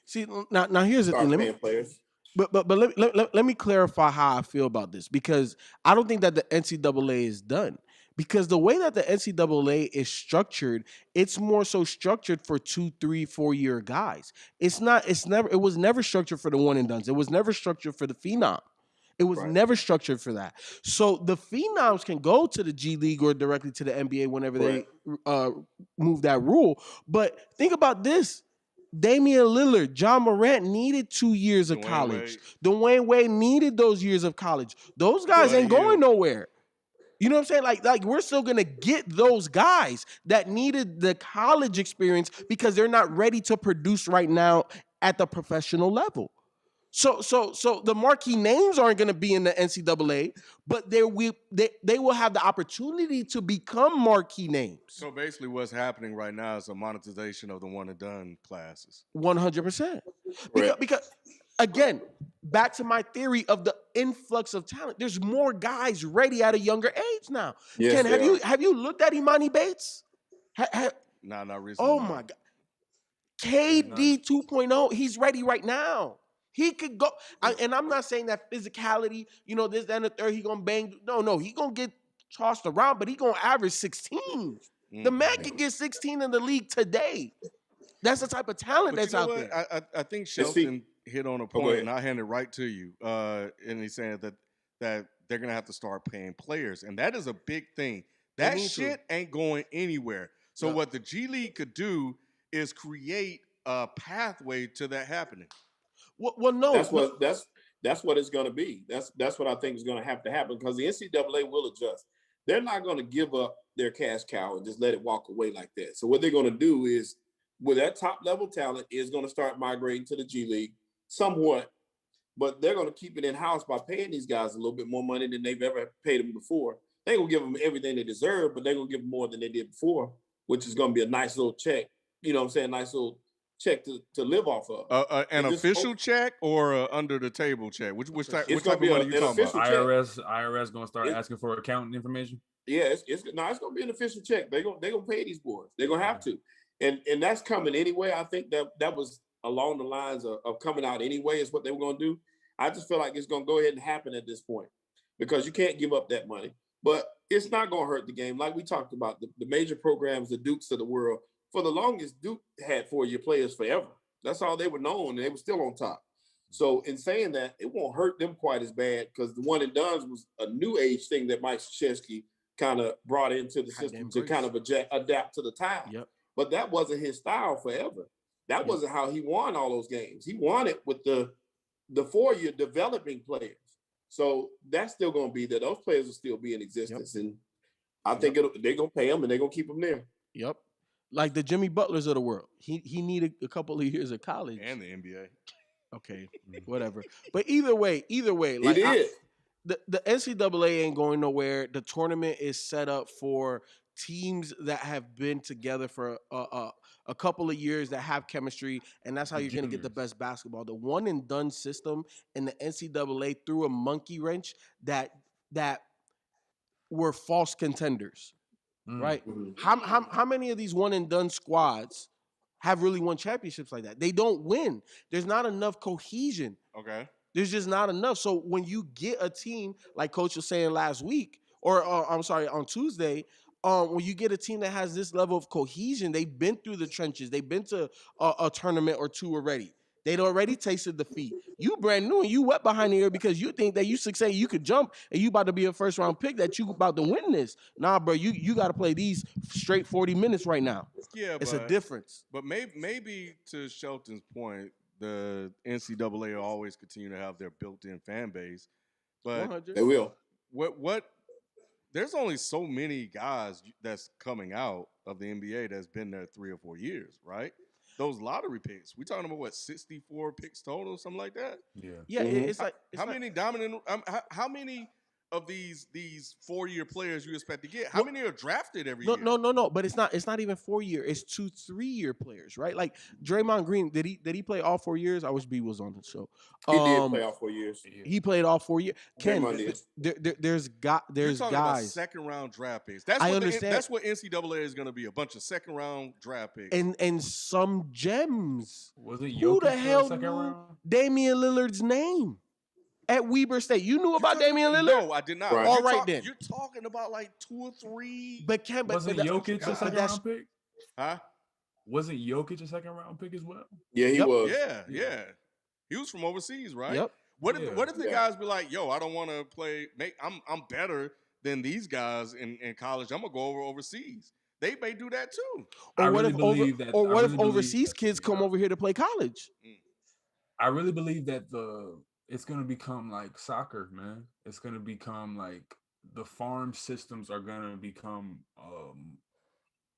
See, now here's the Start thing. paying players. But let me clarify how I feel about this, because I don't think that the NCAA is done. Because the way that the NCAA is structured, it's more so structured for 2, 3, 4 year guys. It was never structured for the one and dones. It was never structured for the phenom. It was Right. never structured for that. So the phenoms can go to the G League or directly to the NBA whenever they move that rule. But think about this. Damian Lillard, John Morant needed 2 years of Dwayne college. Wade. Dwayne Wade needed those years of college. Those guys Buddy ain't going Hield. nowhere. You know what I'm saying? Like we're still gonna get those guys that needed the college experience because they're not ready to produce right now at the professional level. So the marquee names aren't going to be in the NCAA, but they will have the opportunity to become marquee names. So basically, what's happening right now is a monetization of the one and done classes. 100%. Right. Because again, back to my theory of the influx of talent. There's more guys ready at a younger age now. Yes, Ken, they are. have you looked at Imani Bates? Nah, not recently. Oh no. my God. KD 2.0, he's ready right now. He could go, and I'm not saying that physicality, this, that, and the third, he gonna bang. No, he gonna get tossed around, but he gonna average 16. The man can get 16 in the league today. That's the type of talent But that's you know out what? there. I think And see- Shelton hit on a go point, ahead. and I hand it right to you. And he's saying that they're gonna have to start paying players, and that is a big thing. They That need to. shit ain't going anywhere. So Yep. what the G League could do is create a pathway to that happening. Well, no, That's no. what that's what it's going to be. That's what I think is going to have to happen because the NCAA will adjust. They're not going to give up their cash cow and just let it walk away like that. So what they're going to do is, with that top level talent, is going to start migrating to the G League somewhat, but they're going to keep it in house by paying these guys a little bit more money than they've ever paid them before. They're going to give them everything they deserve, but they're going to give them more than they did before, which is going to be a nice little check. You know what I'm saying? Nice little check to live off of. An And just official hope- check or a under the table check? Which type? It's What gonna type be of money an you talking official about? check. IRS gonna start It- asking for accounting information. Yeah, it's gonna be an official check. They're gonna pay these boys. They're gonna have to, and that's coming anyway. I think that was along the lines of coming out anyway. Is what they were gonna do. I just feel like it's gonna go ahead and happen at this point because you can't give up that money. But it's not gonna hurt the game. Like we talked about, the major programs, the Dukes of the world. For the longest, Duke had 4-year players forever. That's all they were known, and they were still on top. So in saying that, it won't hurt them quite as bad because the one and dones was a new age thing that Mike Krzyzewski kind of brought into the system to kind of adapt to the time. Yep. But that wasn't his style forever. That wasn't how he won all those games. He won it with the 4-year developing players. So that's still going to be there. Those players will still be in existence, and I think they're going to pay them and they're going to keep them there. Yep. Like the Jimmy Butlers of the world. He needed a couple of years of college. And the NBA. Okay, whatever. But either way, He like did. the NCAA ain't going nowhere. The tournament is set up for teams that have been together for a couple of years that have chemistry, and that's how you're going to get the best basketball. The one and done system in the NCAA threw a monkey wrench that were false contenders, right? Mhm. How many of these one and done squads have really won championships like that? They don't win. There's not enough cohesion. Okay. There's just not enough. So when you get a team like Coach was saying last week, or I'm sorry, on Tuesday, when you get a team that has this level of cohesion, they've been through the trenches. They've been to a tournament or two already. They'd already tasted defeat. You brand new and you wet behind the ear because you think that you succeed, you could jump and you about to be a first round pick that you about to win this. Nah, bro, you got to play these straight 40 minutes right now. Yeah, It's but a difference. But maybe to Shelton's point, the NCAA will always continue to have their built-in fan base. But 100. They will. what there's only so many guys that's coming out of the NBA that's been there 3 or 4 years, right? Those lottery picks. We talking about what, 64 picks total, something like that? Yeah. Yeah, Mhm. it's like How many dominant? How many of these 4-year players you expect to get? How many are drafted every year? No. But it's not even 4 year. It's 2-3 year players, right? Like Draymond Green, did he play all 4 years? I wish B was on the show. He did play all 4 years. He played all 4 years. Ken, Draymond did. there's You're talking about guys second round draft picks. That's I what understand. that's what NCAA is going to be, a bunch of second round draft picks. and some gems. Was it Who the Jokic hell second knew round? Damian Lillard's name at Weber State? You knew You're about talking Damian about- Lillard? No, I did not. Right. All You're right, then. You're talking about like 2 or 3. But Ken, but Wasn't that- Jokic a but second that's- round pick? Huh? Wasn't Jokic a second round pick as well? Yeah, he Yep. was. Yeah. He was from overseas, right? Yep. What if Yeah. what if the Yeah. guys be like, yo, I don't want to play. I'm better than these guys in college. I'm gonna go overseas. They may do that too. I Or what really if believe that- or I what if really believe overseas that- kids come yeah. over here to play college? I really believe that it's gonna become like soccer, man. It's gonna become like the farm systems are gonna become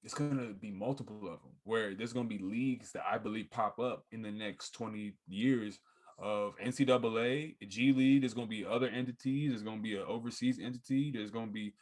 it's gonna be multiple of them where there's gonna be leagues that I believe pop up in the next 20 years of NCAA, G League. There's gonna be other entities. There's gonna be an overseas entity. There's gonna be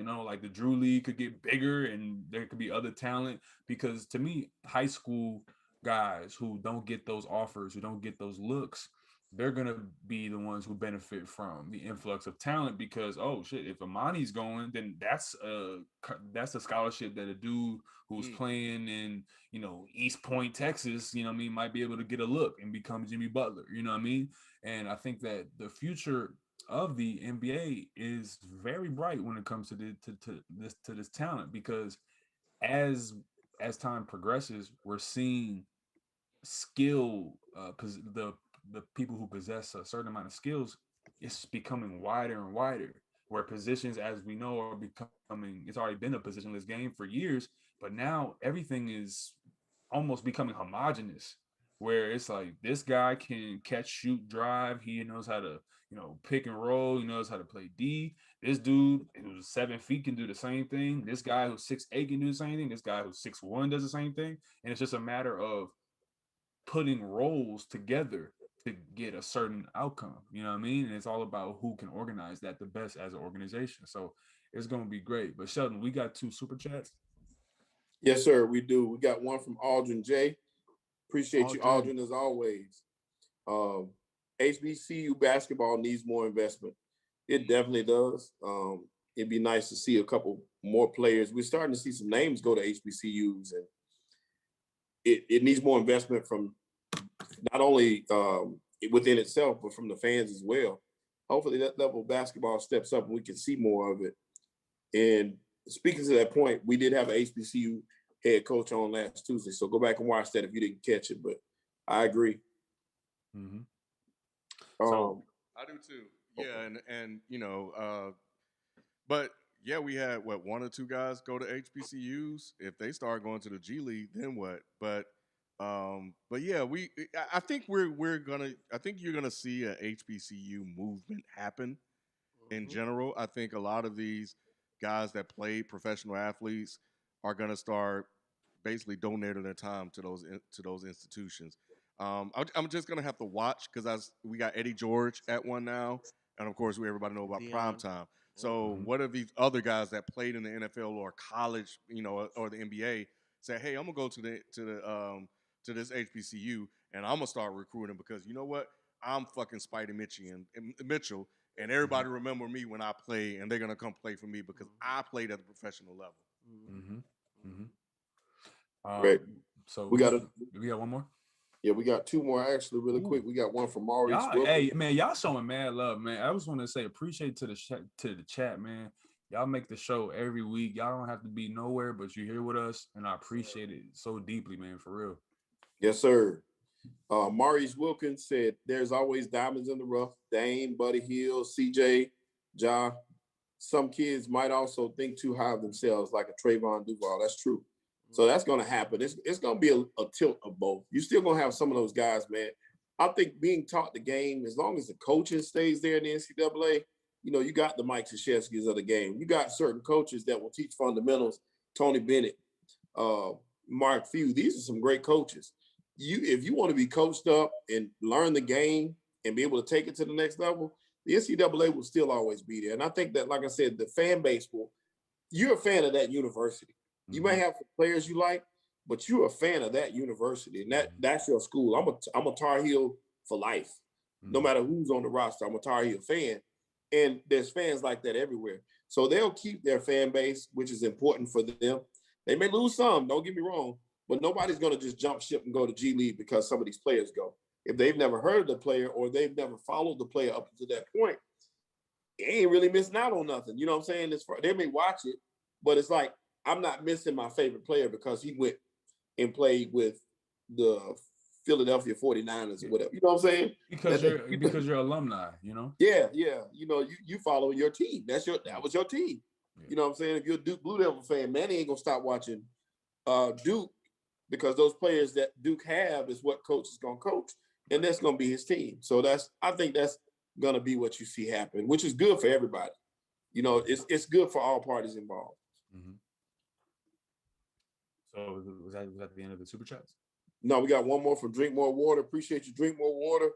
like the Drew League could get bigger, and there could be other talent. Because to me, high school guys who don't get those offers, who don't get those looks, they're gonna be the ones who benefit from the influx of talent. Because oh shit, if Amani's going, then that's a scholarship that a dude who's playing in East Point, Texas, might be able to get a look and become Jimmy Butler. You know what I mean? And I think that the future of the NBA is very bright when it comes to this talent, because as as time progresses, we're seeing skill, the people who possess a certain amount of skills, it's becoming wider and wider. Where positions, as we know, are becoming, it's already been a positionless game for years, but now everything is almost becoming homogenous. Where it's like this guy can catch, shoot, drive. He knows how to, pick and roll. He knows how to play D. This dude who's 7 feet can do the same thing. This guy who's 6'8" can do the same thing. This guy who's 6'1" does the same thing. And it's just a matter of putting roles together to get a certain outcome. You know what I mean? And it's all about who can organize that the best as an organization. So it's going to be great. But Sheldon, we got 2 super chats. Yes, sir, we do. We got one from Aldrin J. Appreciate you, Aldrin. Aldrin, as always. HBCU basketball needs more investment. It definitely does. It'd be nice to see a couple more players. We're starting to see some names go to HBCUs, and it needs more investment from not only within itself, but from the fans as well. Hopefully that level of basketball steps up and we can see more of it. And speaking to that point, we did have an HBCU head coach on last Tuesday. So go back and watch that if you didn't catch it. But I agree. Mm-hmm. I do too. Yeah, and but yeah, we had 1 or 2 guys go to HBCUs. If they start going to the G League, then what? But yeah, I think I think you're gonna see a HBCU movement happen in general. I think a lot of these guys that play professional athletes are gonna start basically donating their time to those institutions. I'm just gonna have to watch because we got Eddie George at one now, and of course everybody know about Deion. prime time. So what if these other guys that played in the NFL or college, or the NBA, say, hey, I'm gonna go to this HBCU and I'm gonna start recruiting because you know what? I'm fucking Spidey Mitchell, and everybody remember me when I play, and they're gonna come play for me because I played at the professional level. Mm-hmm. Mm-hmm. Right. So we got one more. Yeah, we got 2 more actually, really quick. We got one from Maurice Wilkins. Hey man, y'all showing mad love, man. I just want to say appreciate to the chat, man. Y'all make the show every week. Y'all don't have to be nowhere, but you're here with us, and I appreciate it so deeply, man, for real. Yes, sir. Maurice Wilkins said, "There's always diamonds in the rough. Dame, Buddy Hield, CJ, Ja. Some kids might also think too high of themselves, like a Trayvon Duval. That's true. So that's going to happen. It's going to be a tilt of both. You're still going to have some of those guys, man. I think being taught the game, as long as the coaching stays there in the NCAA, you got the Mike Krzyzewskis of the game. You got certain coaches that will teach fundamentals. Tony Bennett, Mark Few. These are some great coaches. If you want to be coached up and learn the game and be able to take it to the next level, the NCAA will still always be there. And I think that, like I said, the fan base you're a fan of that university. You may have players you like, but you're a fan of that university, and that's your school. I'm a Tar Heel for life. No matter who's on the roster, I'm a Tar Heel fan. And there's fans like that everywhere. So they'll keep their fan base, which is important for them. They may lose some, don't get me wrong, but nobody's going to just jump ship and go to G League because some of these players go. If they've never heard of the player or they've never followed the player up to that point, they ain't really missing out on nothing. You know what I'm saying? They may watch it, but it's like, I'm not missing my favorite player because he went and played with the Philadelphia 49ers or whatever. You know what I'm saying? Because you're alumni, Yeah. You follow your team. That was your team. Yeah. You know what I'm saying? If you're a Duke Blue Devil fan, man, he ain't gonna stop watching Duke because those players that Duke have is what coach is gonna coach, and that's gonna be his team. So I think that's gonna be what you see happen, which is good for everybody. It's good for all parties involved. Mm-hmm. So was that the end of the super chats? No, we got one more from Drink More Water. Appreciate you, Drink More Water.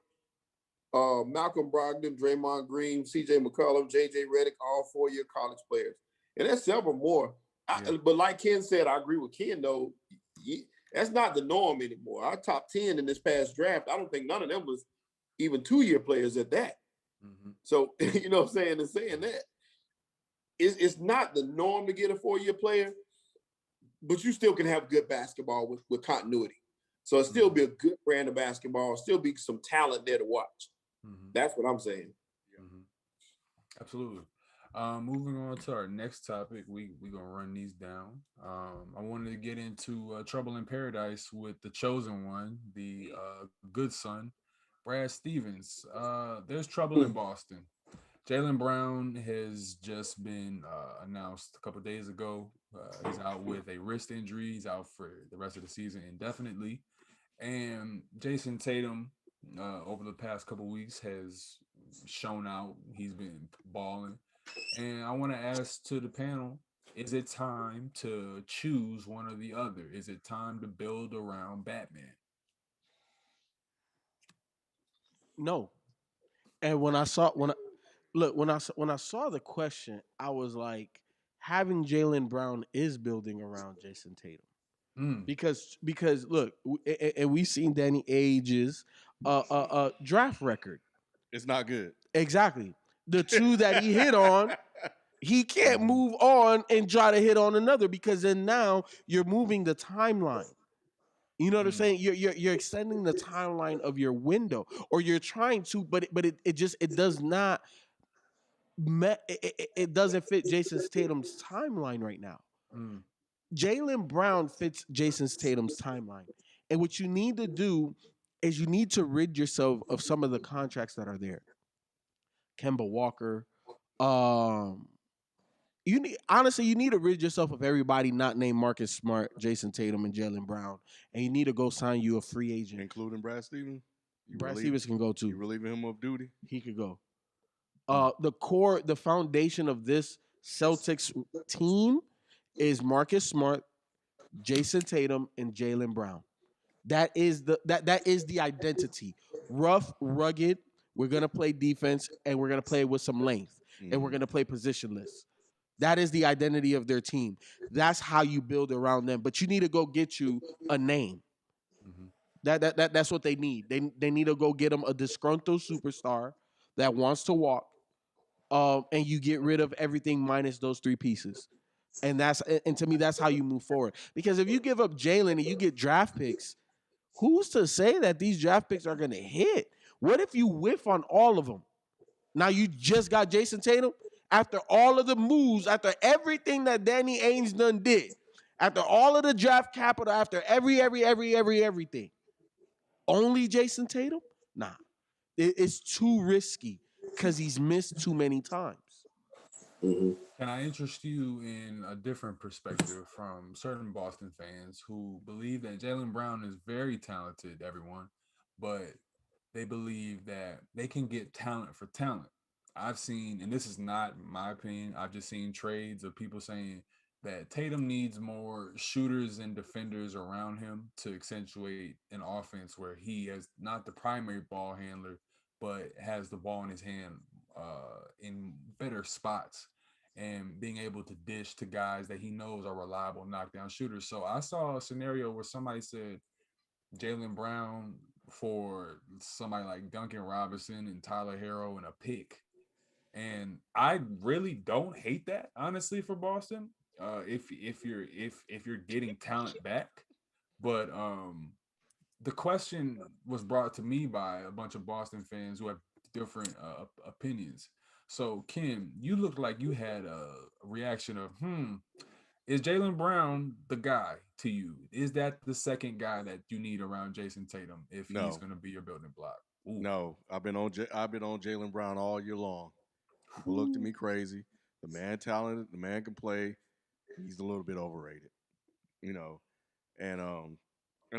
Malcolm Brogdon, Draymond Green, CJ McCollum, JJ Redick, all 4-year college players. And there's several more. But like Ken said, I agree with Ken, though. That's not the norm anymore. Our top 10 in this past draft, I don't think none of them was even 2-year players at that. Mm-hmm. So, you know what I'm saying? And saying that, it's not the norm to get a 4-year player, but you still can have good basketball with continuity. So it'll still be a good brand of basketball, still be some talent there to watch. Mm-hmm. That's what I'm saying. Mm-hmm. Absolutely. Moving on to our next topic, we gonna run these down. I wanted to get into Trouble in Paradise with the chosen one, the good son, Brad Stevens. There's trouble in Boston. Jalen Brown has just been announced a couple days ago. He's out with a wrist injury. He's out for the rest of the season indefinitely. And Jason Tatum, over the past couple weeks, has shown out. He's been balling. And I want to ask to the panel, is it time to choose one or the other? Is it time to build around Batman? No. And when I saw the question, I was like, having Jalen Brown is building around Jason Tatum. Mm, Because look, and we've seen Danny Age's draft record. It's not good. Exactly. The two that he hit on, he can't move on and try to hit on another, because then now you're moving the timeline. You know what I'm saying? You're extending the timeline of your window, or you're trying to, but it does not it doesn't fit Jason Tatum's timeline right now. mm, Jalen Brown fits Jason Tatum's timeline. And what you need to do is you need to rid yourself of some of the contracts that are there. Kemba Walker. Um, you need to rid yourself of everybody not named Marcus Smart, Jason Tatum, and Jalen Brown. And you need to go sign you a free agent. Including Brad Stevens. Brad Stevens can go You too. relieving him of duty? He could go. The foundation of this Celtics team is Marcus Smart, Jason Tatum, and Jalen Brown. That is the identity. Rough, rugged. We're gonna play defense, and we're gonna play with some length, and we're gonna play positionless. That is the identity of their team. That's how you build around them. But you need to go get you a name. mhm. That's what they need. They need to go get them a disgruntled superstar that wants to walk. And you get rid of everything minus those three pieces. And to me, that's how you move forward. Because if you give up Jalen and you get draft picks, who's to say that these draft picks are going to hit? What if you whiff on all of them? Now you just got Jason Tatum after all of the moves, after everything that Danny Ainge done did, after all of the draft capital, after everything. Only Jason Tatum? Nah, it's too risky because he's missed too many times. Mhm. Can I interest you in a different perspective from certain Boston fans who believe that Jalen Brown is very talented, everyone, but they believe that they can get talent for talent. I've seen, and this is not my opinion, I've just seen trades of people saying that Tatum needs more shooters and defenders around him to accentuate an offense where he is not the primary ball handler, but has the ball in his hand in better spots and being able to dish to guys that he knows are reliable knockdown shooters. So I saw a scenario where somebody said Jalen Brown for somebody like Duncan Robinson and Tyler Hero and a pick. And I really don't hate that, honestly, for Boston. If you're getting talent back. But the question was brought to me by a bunch of Boston fans who have different opinions. So, Kim, you looked like you had a reaction of, is Jalen Brown the guy to you? Is that the second guy that you need around Jason Tatum if No. he's going to be your building block? Ooh. No, I've been on Jalen Brown all year long. People looked at me crazy. The man talented. The man can play. He's a little bit overrated, you know. And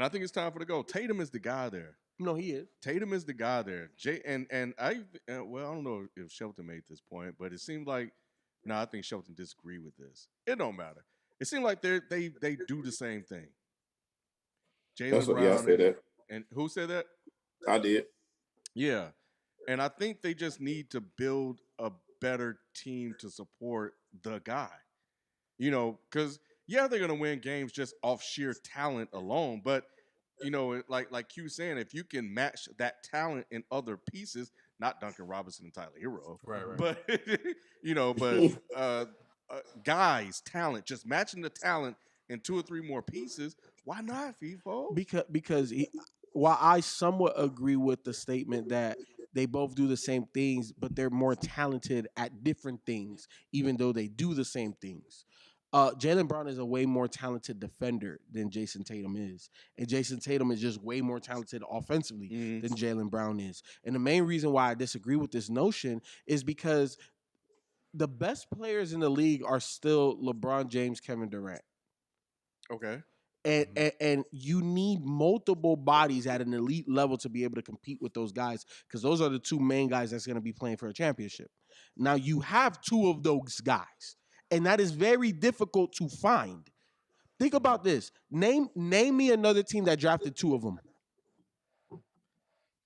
I think it's time for the go. Tatum is the guy there. No, he is. Tatum is the guy there. Well, I don't know if Shelton made this point, but it seemed like I think Shelton disagreed with this. It don't matter. It seemed like they do the same thing. Jalen That's what, Brown yeah, I said that. and who said that? I did. Yeah. And I think they just need to build a better team to support the guy. You know, because they're gonna win games just off sheer talent alone. But like Q saying, if you can match that talent in other pieces, not Duncan Robinson and Tyler Hero, Right. but guys, talent, just matching the talent in two or three more pieces. Why not, FIFO? Because while I somewhat agree with the statement that They both do the same things, but they're more talented at different things, even though they do the same things. Jaylen Brown is a way more talented defender than Jason Tatum is. And Jason Tatum is just way more talented offensively Mhm. than Jaylen Brown is. And the main reason why I disagree with this notion is because the best players in the league are still LeBron James, Kevin Durant. Okay. And you need multiple bodies at an elite level to be able to compete with those guys, because those are the two main guys that's going to be playing for a championship. Now you have two of those guys, and that is very difficult to find. Think about this. Name me another team that drafted two of them.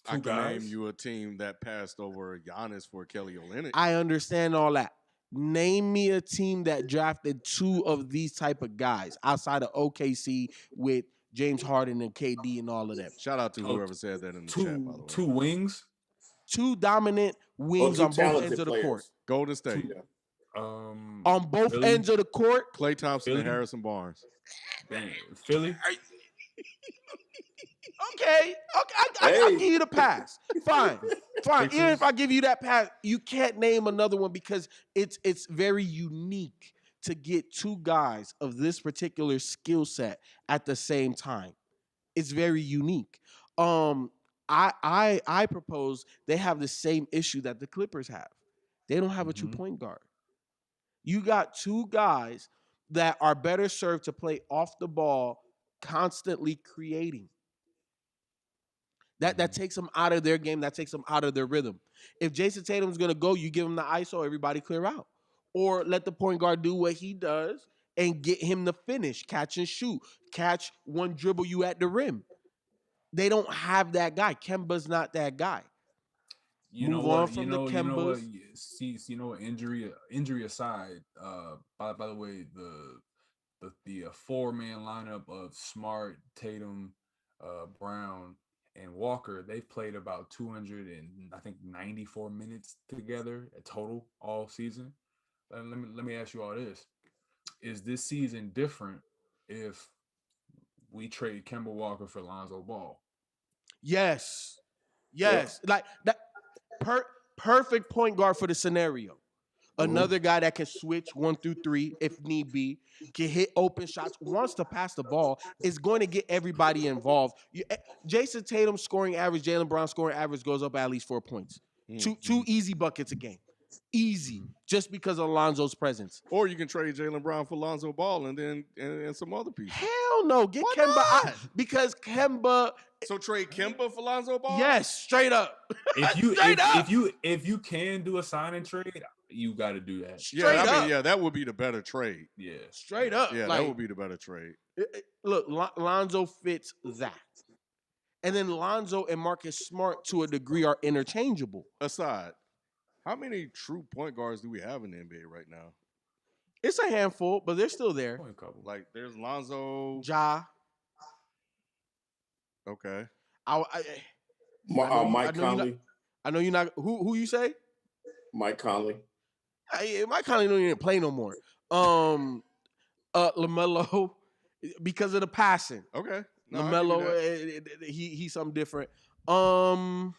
I Two can name guys? you a team that passed over Giannis for Kelly Olynyk. I understand all that. Name me a team that drafted two of these type of guys outside of OKC with James Harden and KD and all of them. Shout out to Oh, whoever said that in the chat, by the way. Two wings. Two dominant wings two on both talented ends of the players. court. Golden State, Yeah. On both Philly? ends of the court. Klay Thompson and Philly? Harrison Barnes. Damn, Philly. Okay, I'll Hey. give you the pass. Fine. Sixers? Even if I give you that pass, you can't name another one because it's very unique to get two guys of this particular skill set at the same time. It's very unique. I propose they have the same issue that the Clippers have. They don't have a Mhm. 2-point guard. You got two guys that are better served to play off the ball, constantly creating. That takes them out of their game. That takes them out of their rhythm. If Jason Tatum's going to go, you give him the ISO, everybody clear out. Or let the point guard do what he does and get him the finish, catch and shoot, catch one dribble you at the rim. They don't have that guy. Kemba's not that guy. You know Move what? on from the you know what? Kembas. See, you know what? Injury aside. By the way, the 4-man lineup of Smart, Tatum, Brown, and Walker, they've played about 294 minutes together at total all season. Let me ask you all this: is this season different if we trade Kemba Walker for Lonzo Ball? Yes. Like that perfect point guard for the scenario. Another guy that can switch 1 through 3 if need be, can hit open shots, wants to pass the ball, is going to get everybody involved. Jason Tatum scoring average, Jaylen Brown scoring average goes up at least 4 points. Two easy buckets a game. Easy. Just because of Lonzo's presence. Or you can trade Jaylen Brown for Lonzo Ball and then and some other people. Hell no. Get Why Kemba not? out. Because Kemba, So trade Kemba for Lonzo Ball? yes, straight up. If you can do a sign and trade, you got to do that. Yeah, Straight I up. mean, yeah, that would be the better trade. Yeah. Straight up. Yeah, Like, that would be the better trade. Look, Lonzo fits that. And then Lonzo and Marcus Smart, to a degree, are interchangeable. Aside, how many true point guards do we have in the NBA right now? It's a handful, but they're still there. Only a couple. Like, there's Lonzo. Ja. Okay. Mike Conley. I know you're not. Who you say? Mike Conley. Mike Conley don't even play no more. LaMelo, because of the passing. Okay. No, I give you LaMelo, that. he's something different. CP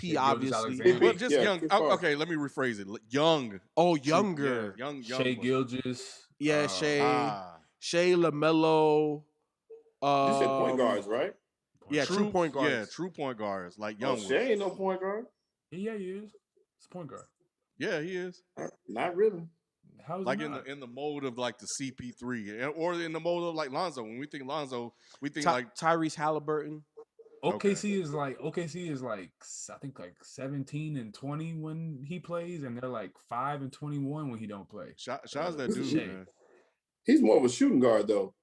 Shea obviously. Gilgeous-Alexander. Well, just Yeah, young. too far. Okay, let me rephrase it. Young. Oh, True- younger. Yeah, young. Shea ones. Gilgis. Yeah, Shea. Ah. Shea, LaMelo. You said point guards, right? Yeah, true point guards. Yeah, true point guards. Like Oh, young ones. Shea ain't no point guard. Yeah, he is. It's a point guard. Yeah, he is. Not really. How is Like he in not? the mode of like the CP3, or in the mode of like Lonzo. When we think Lonzo, we think Ty- like Tyrese Halliburton. OKC is like I think like 17 and 20 when he plays, and they're like 5 and 21 when he don't play. Shaw's that This dude, is Shea. man. He's more of a shooting guard though.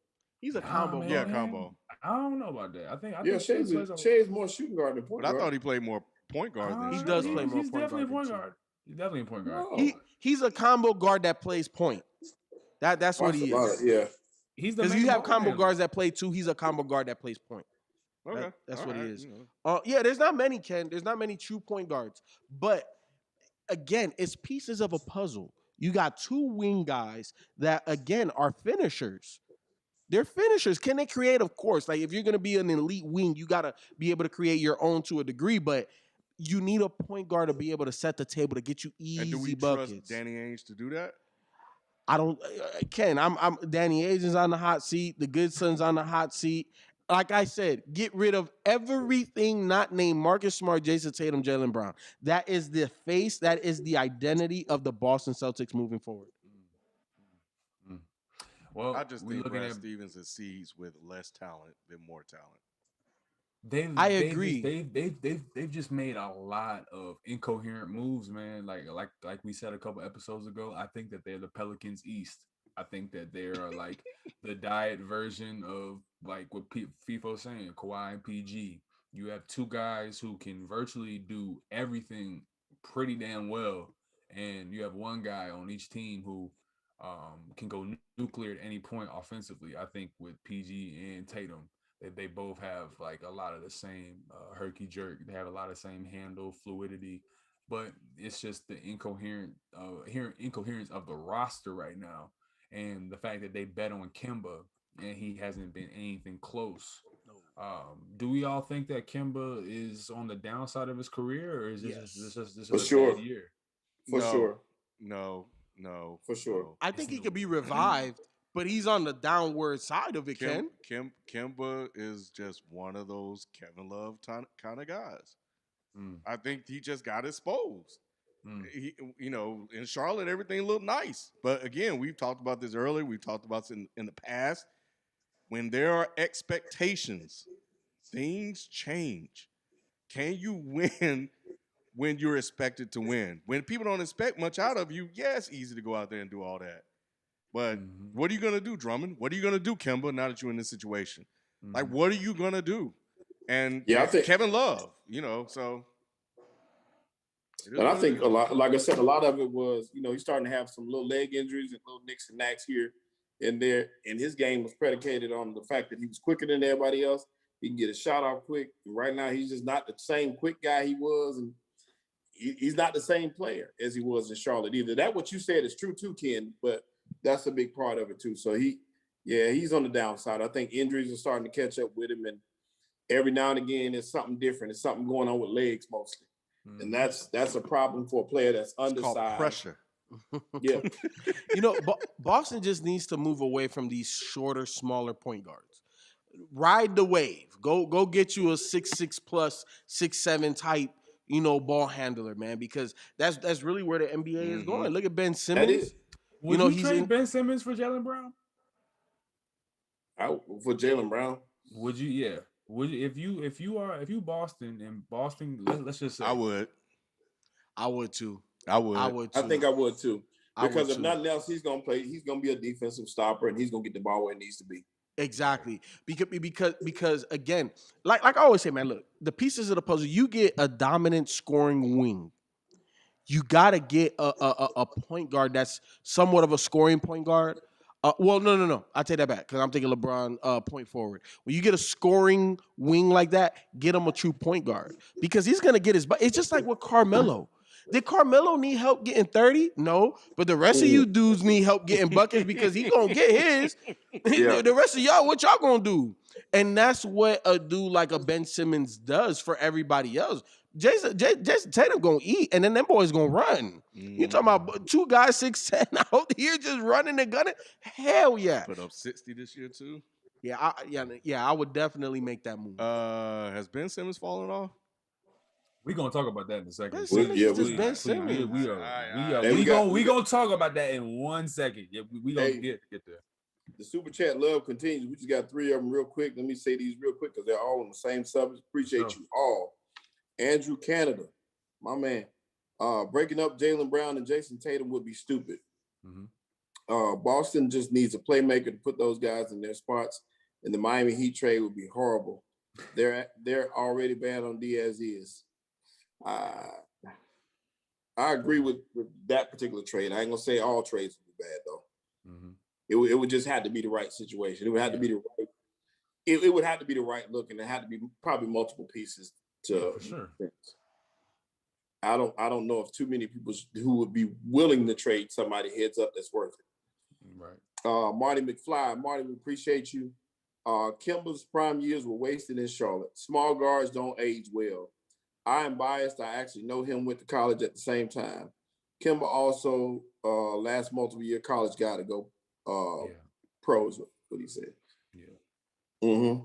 He's a Nah, combo. man. Yeah, guard. combo. I don't know about that. I think Yeah, Shea plays Shea's more shooting guard than point But I guard. thought he played more point guard than He Shea. does play more He's point definitely a guard point than guard. He's definitely a point guard. No. He's a combo guard that plays point. That's what he is. Yeah. He's the Because main you have ball combo handler. guards that play two. He's a combo guard that plays point. Okay, That's all what he right, is. you know. Yeah, there's not many, Ken. There's not many true point guards. But again, it's pieces of a puzzle. You got two wing guys that, again, are finishers. They're finishers. Can they create? Of course. Like, if you're going to be an elite wing, you got to be able to create your own to a degree. But you need a point guard to be able to set the table to get you And do easy we trust buckets. Danny Ainge to do that? I don't. Ken, I'm Danny Ainge's on the hot seat. The Goodson's on the hot seat. Like I said, get rid of everything not named Marcus Smart, Jason Tatum, Jaylen Brown. That is the face. That is the identity of the Boston Celtics moving forward. Well, I just we think looking Brad at Stevens succeeds with less talent than more talent. I they've agree. they've just made a lot of incoherent moves, man. Like we said a couple episodes ago, I think that they're the Pelicans East. I think that they are like the diet version of like what FIFO's saying, Kawhi and PG. You have two guys who can virtually do everything pretty damn well, and you have one guy on each team who can go nuclear at any point offensively. I think with PG and Tatum, they both have like a lot of the same herky jerk. They have a lot of the same handle fluidity, but it's just the incoherence of the roster right now, and the fact that they bet on Kemba and he hasn't been anything close. Do we all think that Kemba is on the downside of his career, or is this Yes. this For is a sure. bad year? For No, sure. No. For sure. no. I think he could be revived, but he's on the downward side of it, Ken. Kemba is just one of those Kevin Love kind of guys. Mm, I think he just got exposed. mm, He, in Charlotte, everything looked nice. But again, we've talked about this earlier. We've talked about this in the past. When there are expectations, things change. Can you win when you're expected to win? When people don't expect much out of you, yeah, it's easy to go out there and do all that. But mhm, what are you going to do, Drummond? What are you going to do, Kemba, now that you're in this situation? Like, mhm. what are you going to do? And Yeah, I think Kevin Love, so it is And I what it think a is. lot, like I said, a lot of it was, he's starting to have some little leg injuries and little nicks and knacks here and there. And his game was predicated on the fact that he was quicker than everybody else. He can get a shot off quick. And right now, he's just not the same quick guy he was. And he's not the same player as he was in Charlotte either. That what you said is true too, Ken, but that's a big part of it too. So he's on the downside. I think injuries are starting to catch up with him. And every now and again, it's something different. It's something going on with legs mostly. And that's a problem for a player that's It's called undersized. pressure. Yeah. Boston just needs to move away from these shorter, smaller point guards. Ride the wave. Go get you a 6'6 plus 6'7 type, ball handler, man, because that's really where the NBA is going. Look at Ben Simmons. is. Would you trade Ben Simmons for Jaylen Brown? For Jaylen Brown. Would you? Yeah. Would you, if you Boston and Boston? Let's just say I would. I would too. I would. I would too. I think I would too. I would Because if too. nothing else, he's gonna play. He's gonna be a defensive stopper, and he's gonna get the ball where it needs to be. Exactly. Because again, like I always say, man, look, the pieces of the puzzle, you get a dominant scoring wing. You got to get a point guard that's somewhat of a scoring point guard. No. I take that back because I'm thinking LeBron point forward. When you get a scoring wing like that, get him a true point guard because he's gonna get his. But it's just like with Carmelo. Did Carmelo need help getting 30? No, but the rest of you dudes need help getting buckets because he gonna get his. Yeah. The rest of y'all, what y'all gonna do? And that's what a dude like a Ben Simmons does for everybody else. Jason Tatum gonna eat, and then them boys gonna run. You talking about two guys 6'10" out here just running and gunning? Hell yeah! Put up 60 this year too. Yeah, I would definitely make that move. Has Ben Simmons fallen off? We're gonna talk about that in a second. Ben Simmons is just please, Ben Please, Simmons. we gonna talk about that in 1 second. Yeah, we gonna Hey. get there. The super chat love continues. We just got 3 of them real quick. Let me say these real quick because they're all on the same subject. Appreciate Sure. you all. Andrew Canada, my man. Breaking up Jaylen Brown and Jason Tatum would be stupid. Mhm. Boston just needs a playmaker to put those guys in their spots, and the Miami Heat trade would be horrible. They're already bad on Diaz is. I agree with that particular trade. I ain't gonna say all trades would be bad though. Mhm. It would just have to be the right situation. It would have to be the right. It would have to be the right look, and it had to be probably multiple pieces to. Yeah, for sure. I don't know if too many people who would be willing to trade somebody heads up that's worth it. Right. Marty McFly, Marty, we appreciate you. Kemba's prime years were wasted in Charlotte. Small guards don't age well. I am biased. I actually know him, went to college at the same time. Kimba also last multiple year college guy to go Yeah. pros. What he said. Yeah. Mm-hmm.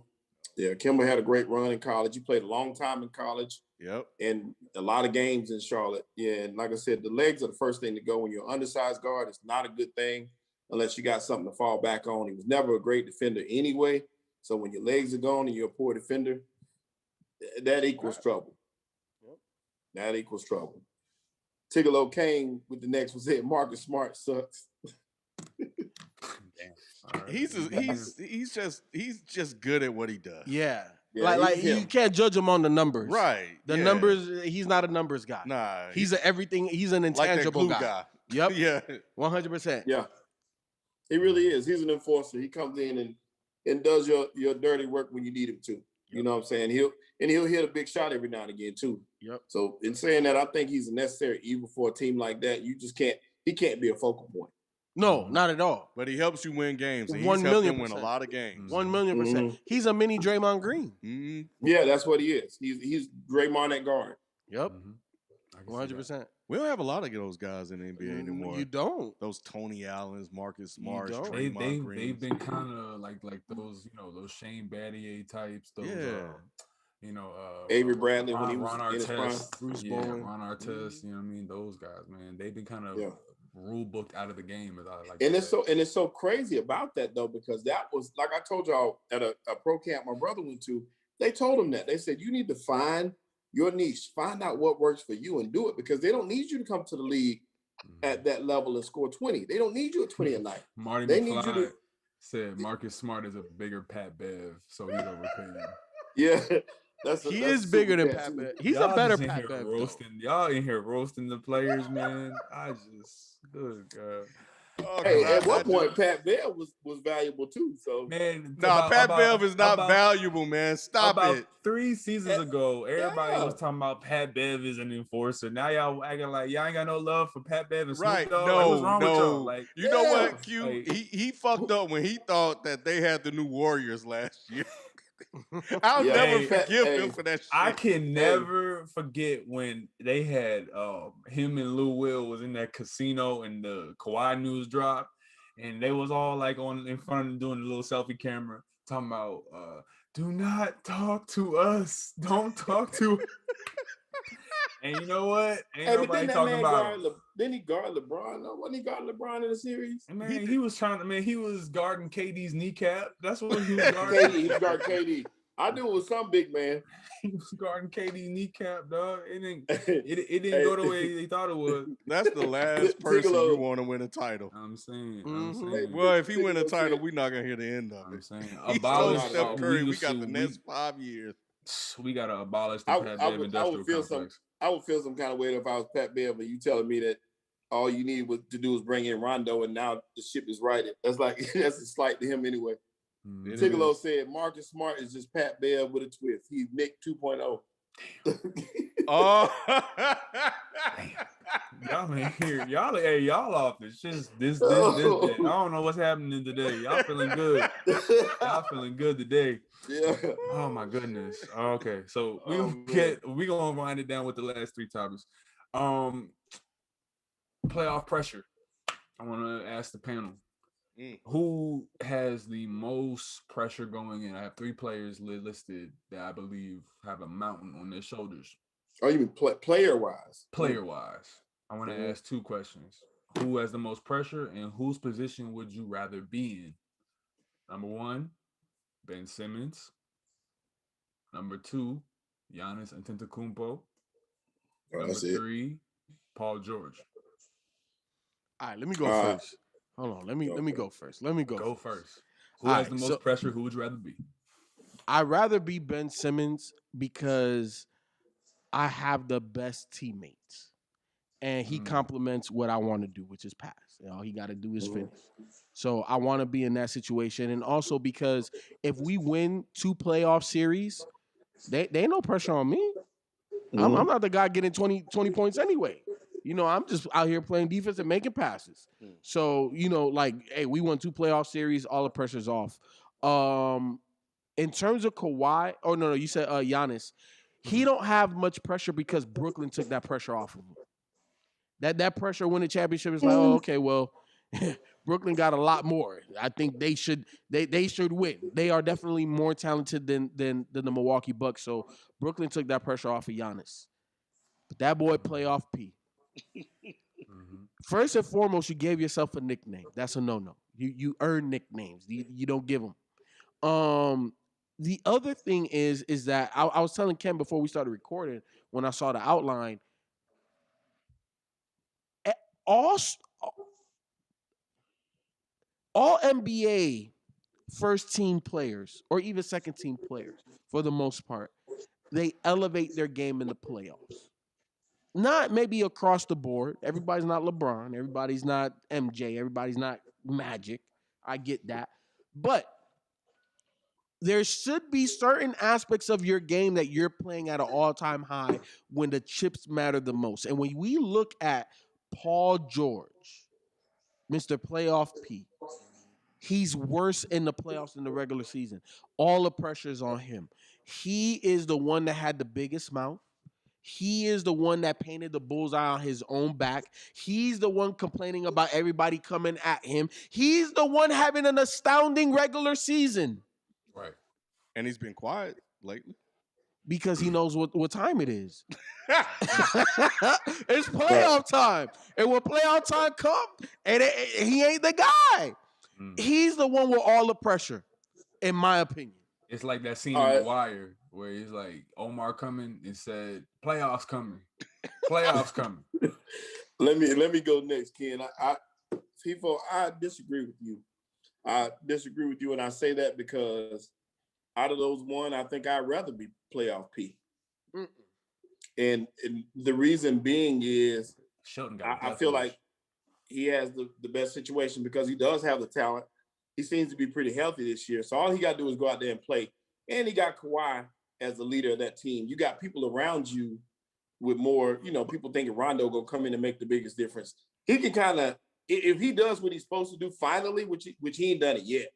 Yeah, Kimba had a great run in college. He played a long time in college. Yep. And a lot of games in Charlotte. Yeah, and like I said, the legs are the first thing to go when you're an undersized guard. It's not a good thing unless you got something to fall back on. He was never a great defender anyway. So when your legs are gone and you're a poor defender, that equals trouble. Yep. That equals trouble. Tigolo Kane with the next was it. Marcus Smart sucks. Damn. All right. He's just good at what he does. Yeah. Yeah, like he's you him. can't judge him on the numbers. Right. The yeah. numbers, he's not a numbers guy. Nah. He's an everything. He's an like that intangible glue guy. guy. Yep. Yeah. 100%. Yeah. He really is. He's an enforcer. He comes in and does your dirty work when you need him to. You know what I'm saying? He'll hit a big shot every now and again too. Yep. So in saying that, I think he's a necessary evil for a team like that. You just can't. He can't be a focal point. No, not at all. But he helps you win games. And he's 1 helped them million win a %. lot of games. 1,000,000%. He's a mini Draymond Green. Mm-hmm. Yeah, that's what he is. He's Draymond at guard. Yep. I can see that. 100%. We don't have a lot of those guys in the NBA anymore. You don't. Those Tony Allens, Marcus Smart, don't. Draymond Green. They've been kind of like those, those Shane Battier types. Those, Avery Bradley when he Ron was in his prime. Artest, Bruce yeah, Bowen. Ron Artest. You know what I mean? Those guys, man. They've been kind of Yeah. rule booked out of the game, as I like. And to it's say. so crazy about that though, because that was like I told y'all at a pro camp my brother went to. They told him that. They said you need to find your niche, find out what works for you, and do it because they don't need you to come to the league at that level and score 20. They don't need you at 20 a night. Marty They need you McFly to. said Marcus Smart is a bigger Pat Bev, so he's overpaid. Yeah, He is bigger than Pat Bev. He's a better Pat Bev. Y'all in here roasting the players, man. Good God. Oh, Hey, God, at one point, Pat Bev was valuable too. So Man, Nah, Pat Bev is not valuable, man. Stop about it. 3 seasons ago, everybody Yeah. was talking about Pat Bev is an enforcer. Now y'all acting like y'all ain't got no love for Pat Bev and Snoop Right. Dogg. No, Like, what's wrong with no. y'all? Like, You know Yeah. what, Q? Like- he fucked up when he thought that they had the new Warriors last year. I'll Yeah. never Hey, forgive hey, him for that shit. I can never forget when they had him and Lou Will was in that casino and the Kawhi news dropped, and they was all like in front of them doing the little selfie camera talking about do not talk to us. Don't talk to And you know what? Ain't Hey, but nobody didn't that talking man about guard didn't he guard LeBron? No, wasn't he guarding LeBron in the series? Man, he was trying to he was guarding KD's kneecap. That's what he was KD, guarding. he guard KD. I knew it was some big man. He was guarding KD's kneecap, dog. It didn't Hey, go the way they thought it would. That's the last person Tigolo. you want to win a title. I'm saying. Mhm. Well, if he win a Tigolo title, said- we're not gonna hear the end of I'm it. saying He told Abolish- Steph Curry, we legal got the suit. next 5 years. We gotta abolish the I Pat would- Bev I would industrial feel complex. I would feel some kind of way if I was Pat Bev, but you telling me that all you need to do was bring in Rondo, and now the ship is righted. That's like that's a slight to him anyway. Mhm. It Tigolo is. said Marcus Smart is just Pat Bev with a twist. He's Nick 2.0. Oh, Y'all ain't here. Y'all off. It's just this day. I don't know what's happening today. Y'all feeling good. Y'all feeling good today. Yeah. Oh my goodness. Okay, so Oh, we gonna wind it down with the last 3 topics. Playoff pressure. I want to ask the panel, who has the most pressure going in? I have 3 players listed that I believe have a mountain on their shoulders. Oh, you mean player wise? Player wise, I want to ask 2 questions. Who has the most pressure, and whose position would you rather be in? Number 1, Ben Simmons. Number 2, Giannis Antetokounmpo. Oh, Number that's it. 3, Paul George. All right, let me go All right. first. Hold on. Let me go first. Let me go. Go first. Who All has right, the most so- pressure? Who would you rather be? I'd rather be Ben Simmons because I have the best teammates. And he complements what I want to do, which is pass. All he got to do is finish. So I want to be in that situation. And also because if we win 2 playoff series, they ain't no pressure on me. I'm not the guy getting 20 points anyway. I'm just out here playing defense and making passes. So, hey, we won 2 playoff series, all the pressure's off. In terms of Kawhi, you said Giannis. He don't have much pressure because Brooklyn took that pressure off of him. That pressure win the championship is like, oh, okay, well, Brooklyn got a lot more. I think they should win. They are definitely more talented than the Milwaukee Bucks. So Brooklyn took that pressure off of Giannis. But that boy playoff P. First and foremost, you gave yourself a nickname. That's a no-no. You earn nicknames. You don't give them. The other thing is that I was telling Ken before we started recording when I saw the outline. All NBA first team players or even second team players, for the most part, they elevate their game in the playoffs. Not maybe across the board. Everybody's not LeBron. Everybody's not MJ. Everybody's not Magic. I get that. But there should be certain aspects of your game that you're playing at an all-time high when the chips matter the most. And when we look at Paul George, Mr. Playoff P, he's worse in the playoffs than the regular season. All the pressure is on him. He is the one that had the biggest mouth. He is the one that painted the bullseye on his own back. He's the one complaining about everybody coming at him. He's the one having an astounding regular season. Right. And he's been quiet lately. Because he knows what time it is. It's playoff time. And when playoff time comes, and he ain't the guy. He's the one with all the pressure, in my opinion. It's like that scene in The Wire where he's like, Omar coming and said, playoffs coming. Playoffs coming. Let me go next, Ken. I disagree with you. I disagree with you, and I say that because out of those one, I think I'd rather be playoff P. And the reason being is I feel like he has the best situation because he does have the talent. He seems to be pretty healthy this year. So all he got to do is go out there and play. And he got Kawhi as the leader of that team. You got people around you with more, people thinking Rondo going to come in and make the biggest difference. He can kind of, if he does what he's supposed to do finally, which he ain't done it yet,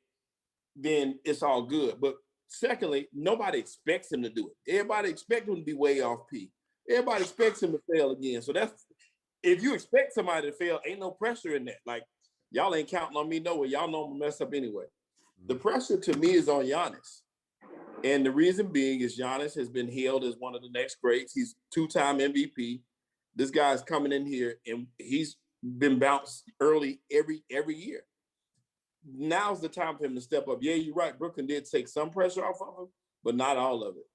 then it's all good. But secondly, nobody expects him to do it. Everybody expects him to be way off P. Everybody expects him to fail again. So if you expect somebody to fail, ain't no pressure in that. Like, y'all ain't counting on me nowhere. Y'all know I'm gonna mess up anyway. The pressure to me is on Giannis. And the reason being is Giannis has been hailed as one of the next greats. He's two-time MVP. This guy's coming in here and he's been bounced early every year. Now's the time for him to step up. Yeah, you're right. Brooklyn did take some pressure off of him, but not all of it.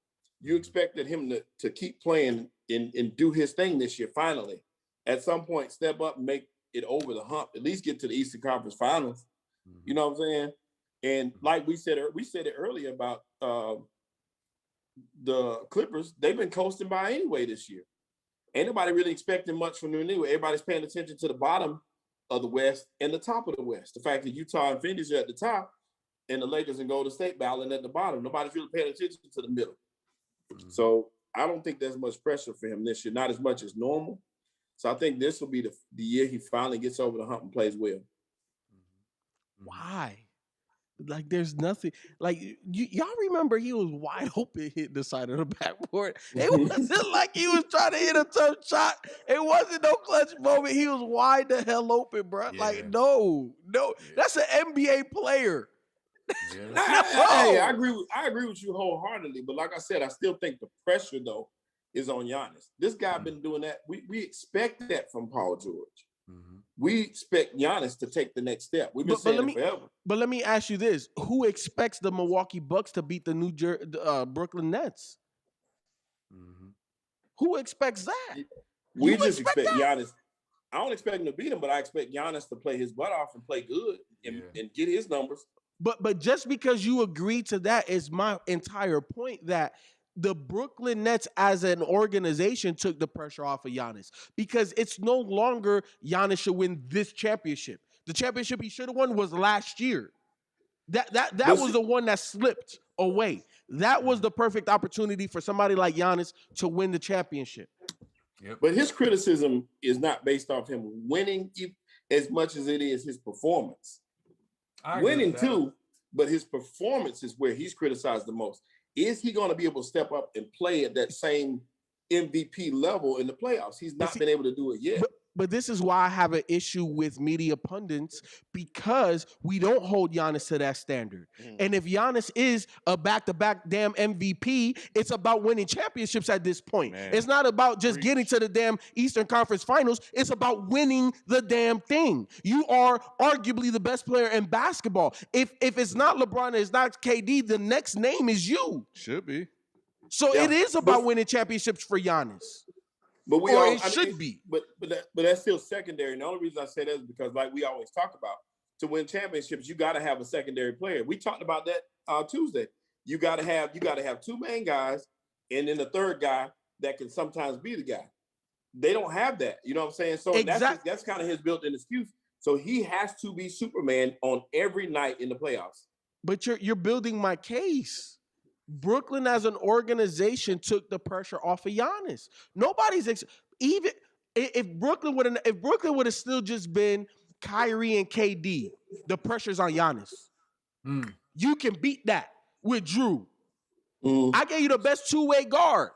You expected him to keep playing and do his thing this year, finally. At some point, step up and make it over the hump, at least get to the Eastern Conference Finals. You know what I'm saying? And like we said it earlier about the Clippers, they've been coasting by anyway this year. Ain't nobody really expecting much from them anyway. Everybody's paying attention to the bottom of the West and the top of the West. The fact that Utah and Phoenix are at the top and the Lakers and Golden State battling at the bottom. Nobody's really paying attention to the middle. So I don't think there's much pressure for him this year, not as much as normal. So I think this will be the year he finally gets over the hump and plays well. Why? Like, there's nothing. Like, y'all remember he was wide open hitting the side of the backboard. It wasn't like he was trying to hit a tough shot. It wasn't no clutch moment. He was wide the hell open, bro. Yeah. Like, no. Yeah. That's an NBA player. Yeah. Hey, I agree with you wholeheartedly. But like I said, I still think the pressure, though, is on Giannis. This guy been doing that. We expect that from Paul George. We expect Giannis to take the next step. We've been saying it forever. But let me ask you this: who expects the Milwaukee Bucks to beat the Brooklyn Nets? Who expects that? We just expect Giannis. I don't expect him to beat him, but I expect Giannis to play his butt off and play good and get his numbers. But just because you agree to that is my entire point that the Brooklyn Nets as an organization took the pressure off of Giannis because it's no longer Giannis should win this championship. The championship he should have won was last year. That was the one that slipped away. That was the perfect opportunity for somebody like Giannis to win the championship. Yep. But his criticism is not based off him winning as much as it is his performance. Winning too, but his performance is where he's criticized the most. Is he going to be able to step up and play at that same MVP level in the playoffs? He's not been able to do it yet. But this is why I have an issue with media pundits, because we don't hold Giannis to that standard. And if Giannis is a back-to-back damn MVP, it's about winning championships at this point. Man. It's not about just getting to the damn Eastern Conference Finals. It's about winning the damn thing. You are arguably the best player in basketball. If it's not LeBron and it's not KD, the next name is you. Should be. So Yeah, it is about winning championships for Giannis. But should be. But that's still secondary. And the only reason I say that is because, like we always talk about, to win championships, you got to have a secondary player. We talked about that Tuesday. You got to have two main guys, and then the third guy that can sometimes be the guy. They don't have that. You know what I'm saying? So that's kind of his built-in excuse. So he has to be Superman on every night in the playoffs. But you're building my case. Brooklyn as an organization took the pressure off of Giannis. Even if Brooklyn would have still just been Kyrie and KD, the pressure's on Giannis. You can beat that with Drew. I gave you the best two-way guard.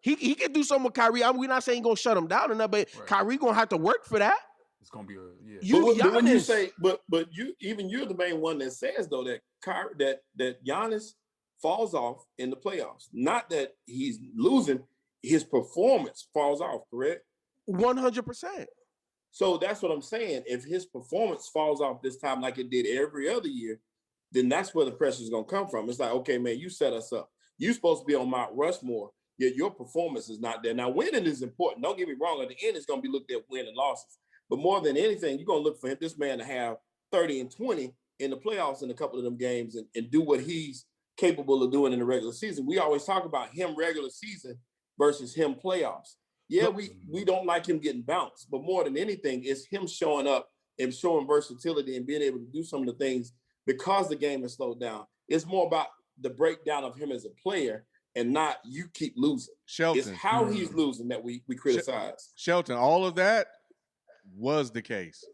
He can do something with Kyrie. We're not saying he's gonna shut him down or nothing, but right. Kyrie gonna have to work for that. It's gonna be But when you say, but you're the main one that says though that Giannis falls off in the playoffs. Not that he's losing, his performance falls off, correct? 100%. So that's what I'm saying. If his performance falls off this time like it did every other year, then that's where the pressure is going to come from. It's like, okay, man, you set us up. You're supposed to be on Mount Rushmore, yet your performance is not there. Now, winning is important. Don't get me wrong. At the end, it's going to be looked at win and losses. But more than anything, you're going to look for this man to have 30 and 20 in the playoffs in a couple of them games and do what he's capable of doing in the regular season. We always talk about him regular season versus him playoffs. Yeah, we don't like him getting bounced, but more than anything, it's him showing up and showing versatility and being able to do some of the things because the game is slowed down. It's more about the breakdown of him as a player and not you keep losing. Shelton. It's how he's losing that we criticize. Shelton, all of that was the case.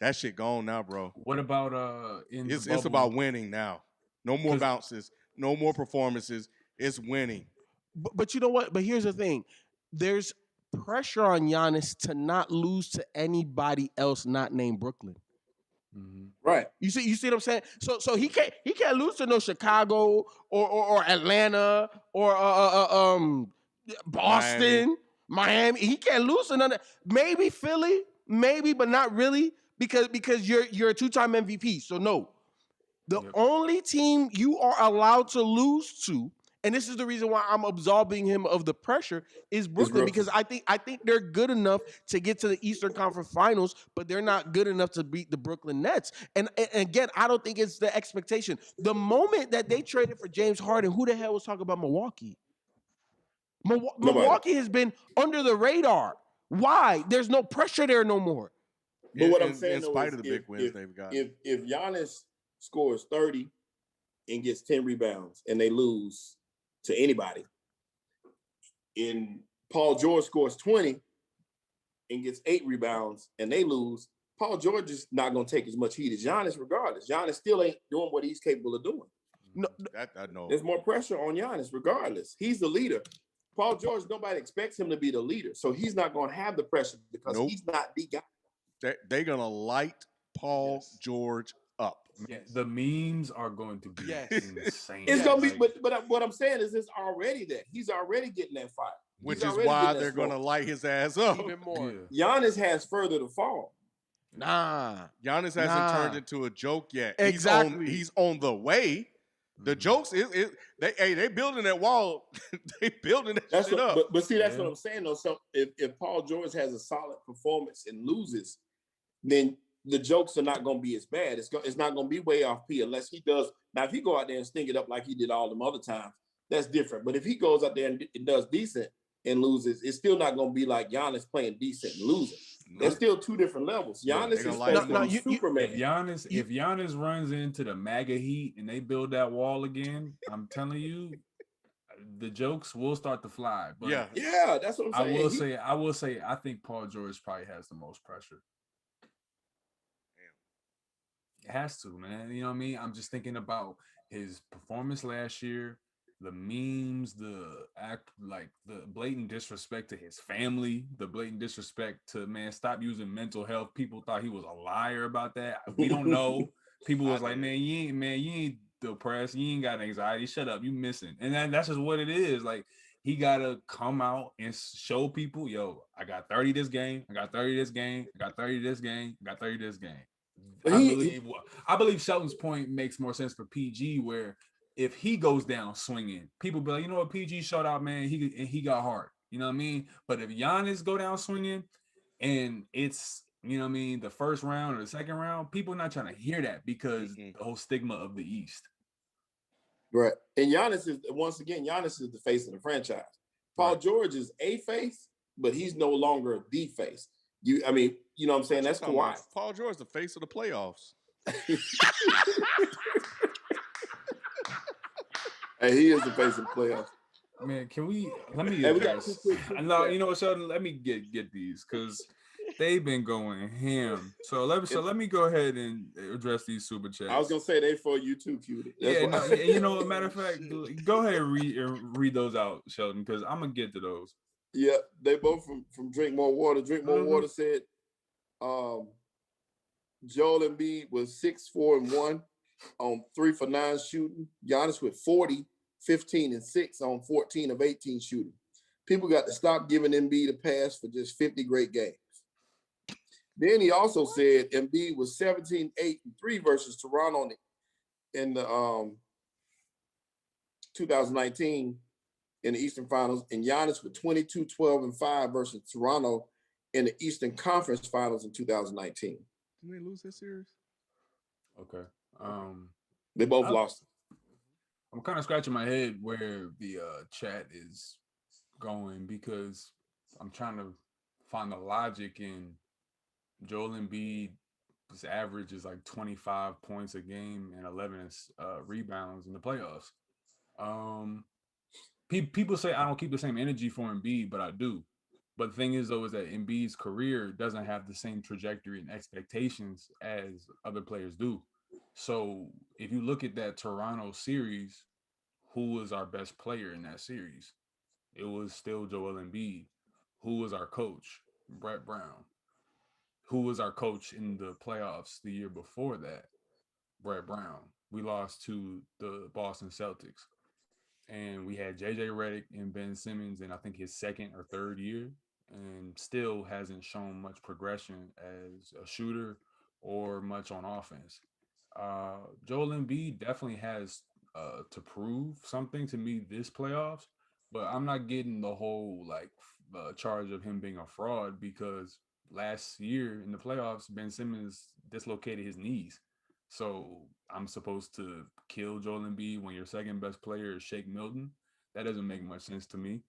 That shit gone now, bro. What about it's about winning now. No more bounces, no more performances. It's winning. But you know what? But here's the thing. There's pressure on Giannis to not lose to anybody else not named Brooklyn. Right. You see what I'm saying? So he can't lose to no Chicago or Atlanta or Boston, Miami. He can't lose to none of that. Maybe Philly, maybe, but not really, because you're a two-time MVP. So no. The only team you are allowed to lose to, and this is the reason why I'm absolving him of the pressure, is Brooklyn, because I think they're good enough to get to the Eastern Conference Finals, but they're not good enough to beat the Brooklyn Nets. And again, I don't think it's the expectation. The moment that they traded for James Harden, who the hell was talking about Milwaukee? Milwaukee has been under the radar. Why? There's no pressure there no more. But what I'm saying, in spite of the big wins they've got, if Giannis scores 30 and gets 10 rebounds and they lose to anybody, and Paul George scores 20 and gets 8 rebounds and they lose, Paul George is not going to take as much heat as Giannis regardless. Giannis still ain't doing what he's capable of doing. No, I know. There's more pressure on Giannis regardless. He's the leader. Paul George, nobody expects him to be the leader, so he's not going to have the pressure because he's not the guy. They're going to light Paul George up. Yes. The memes are going to be insane. It's going to be, but what I'm saying is it's already that. He's already getting that fire. Which is why they're going to light his ass up. Even more. Yeah. Giannis has further to fall. Nah. Giannis hasn't turned into a joke yet. Exactly. He's on the way. The jokes they building that wall. They building that shit up. But see, that's what I'm saying though. So if Paul George has a solid performance and loses, then the jokes are not going to be as bad. It's not going to be way off P unless he does. Now, if he go out there and sting it up like he did all them other times, that's different. But if he goes out there and does decent and loses, it's still not going to be like Giannis playing decent and losing. There's still two different levels. Giannis is supposed to be Superman. If Giannis runs into the MAGA heat and they build that wall again, I'm telling you, the jokes will start to fly. But yeah, that's what I'm saying. I will say, I think Paul George probably has the most pressure. It has to, man. You know what I mean? I'm just thinking about his performance last year, the memes, the act, like the blatant disrespect to his family, the blatant disrespect to, man, stop using mental health. People thought he was a liar about that. We don't know. People was I like, did. man, you ain't depressed, you ain't got anxiety. Shut up, you missing. And that's just what it is. Like, he gotta come out and show people, yo, I got 30 this game, I got 30 this game, I got 30 this game, I got 30 this game. But I he believe I believe Shelton's point makes more sense for PG, where if he goes down swinging, people be like, you know what, PG shut out, man. He got heart. You know what I mean? But if Giannis go down swinging, and it's, you know what I mean, the first round or the second round, people are not trying to hear that because Mm-mm. the whole stigma of the East. right, and Giannis is once again Giannis is the face of the franchise. Paul Right. George is a face, but he's no longer the face. I mean, you know what I'm saying? What you That's talking Kawhi. about? Paul George, the face of the playoffs. Hey, he is the face of the playoffs. Man, let me Hey, we got two address. quick. No, you know what, Sheldon? Let me get these because they've been going ham. So let me go ahead and address these super chats. I was gonna say they for you too, Cutie. That's Yeah, why. no, you know, matter of fact, go ahead and read those out, Sheldon, because I'm gonna get to those. Yeah, they both from Drink More Water. Drink More Mhm. Water said Joel Embiid was 6-4-1 on 3 for 9 shooting. Giannis with 40, 15 and 6 on 14 of 18 shooting. People got to stop giving Embiid a pass for just 50 great games. Then he also said Embiid was 17, 8 and 3 versus Toronto in the 2019 in the Eastern Finals, and Giannis with 22, 12 and 5 versus Toronto in the Eastern Conference Finals in 2019. Didn't they lose this series? Okay. They both lost. I'm kind of scratching my head where the chat is going because I'm trying to find the logic in Joel Embiid. His average is like 25 points a game and 11 rebounds in the playoffs. People say I don't keep the same energy for Embiid, but I do. But the thing is, though, is that Embiid's career doesn't have the same trajectory and expectations as other players do. So if you look at that Toronto series, who was our best player in that series? It was still Joel Embiid. Who was our coach? Brett Brown. Who was our coach in the playoffs the year before that? Brett Brown. We lost to the Boston Celtics. And we had JJ Redick and Ben Simmons in, I think, his second or third year, and still hasn't shown much progression as a shooter or much on offense. Joel Embiid definitely has to prove something to me this playoffs, but I'm not getting the whole like charge of him being a fraud because last year in the playoffs, Ben Simmons dislocated his knees. So I'm supposed to kill Joel Embiid when your second best player is Shake Milton. That doesn't make much sense to me.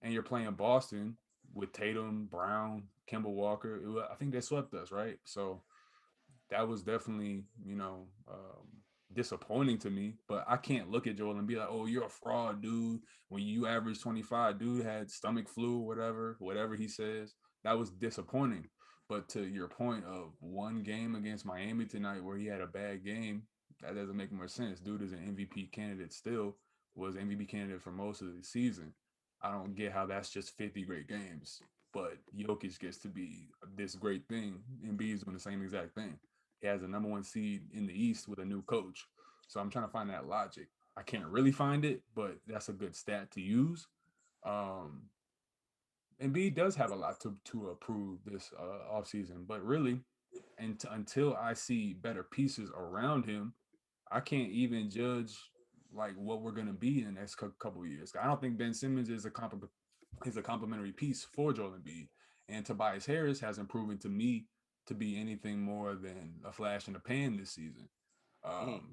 And you're playing Boston with Tatum, Brown, Kemba Walker. I think they swept us, right? So that was definitely, disappointing to me. But I can't look at Joel and be like, "Oh, you're a fraud, dude." When you average 25, dude had stomach flu, whatever he says. That was disappointing. But to your point of one game against Miami tonight where he had a bad game, that doesn't make much sense. Dude is an MVP candidate still, was MVP candidate for most of the season. I don't get how that's just 50 great games. But Jokic gets to be this great thing. Embiid's doing the same exact thing. He has a number one seed in the East with a new coach. So I'm trying to find that logic. I can't really find it, but that's a good stat to use. Um, Embiid does have a lot to approve this offseason, but really, until I see better pieces around him, I can't even judge like what we're gonna be in the next couple of years. I don't think Ben Simmons is a complementary piece for Joel Embiid, and Tobias Harris hasn't proven to me to be anything more than a flash in the pan this season.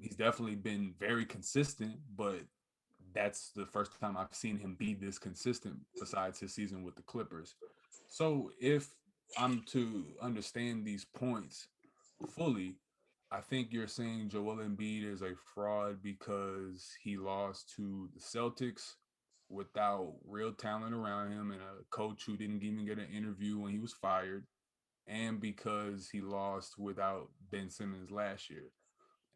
He's definitely been very consistent, but that's the first time I've seen him be this consistent besides his season with the Clippers. So if I'm to understand these points fully, I think you're saying Joel Embiid is a fraud because he lost to the Celtics without real talent around him and a coach who didn't even get an interview when he was fired, and because he lost without Ben Simmons last year.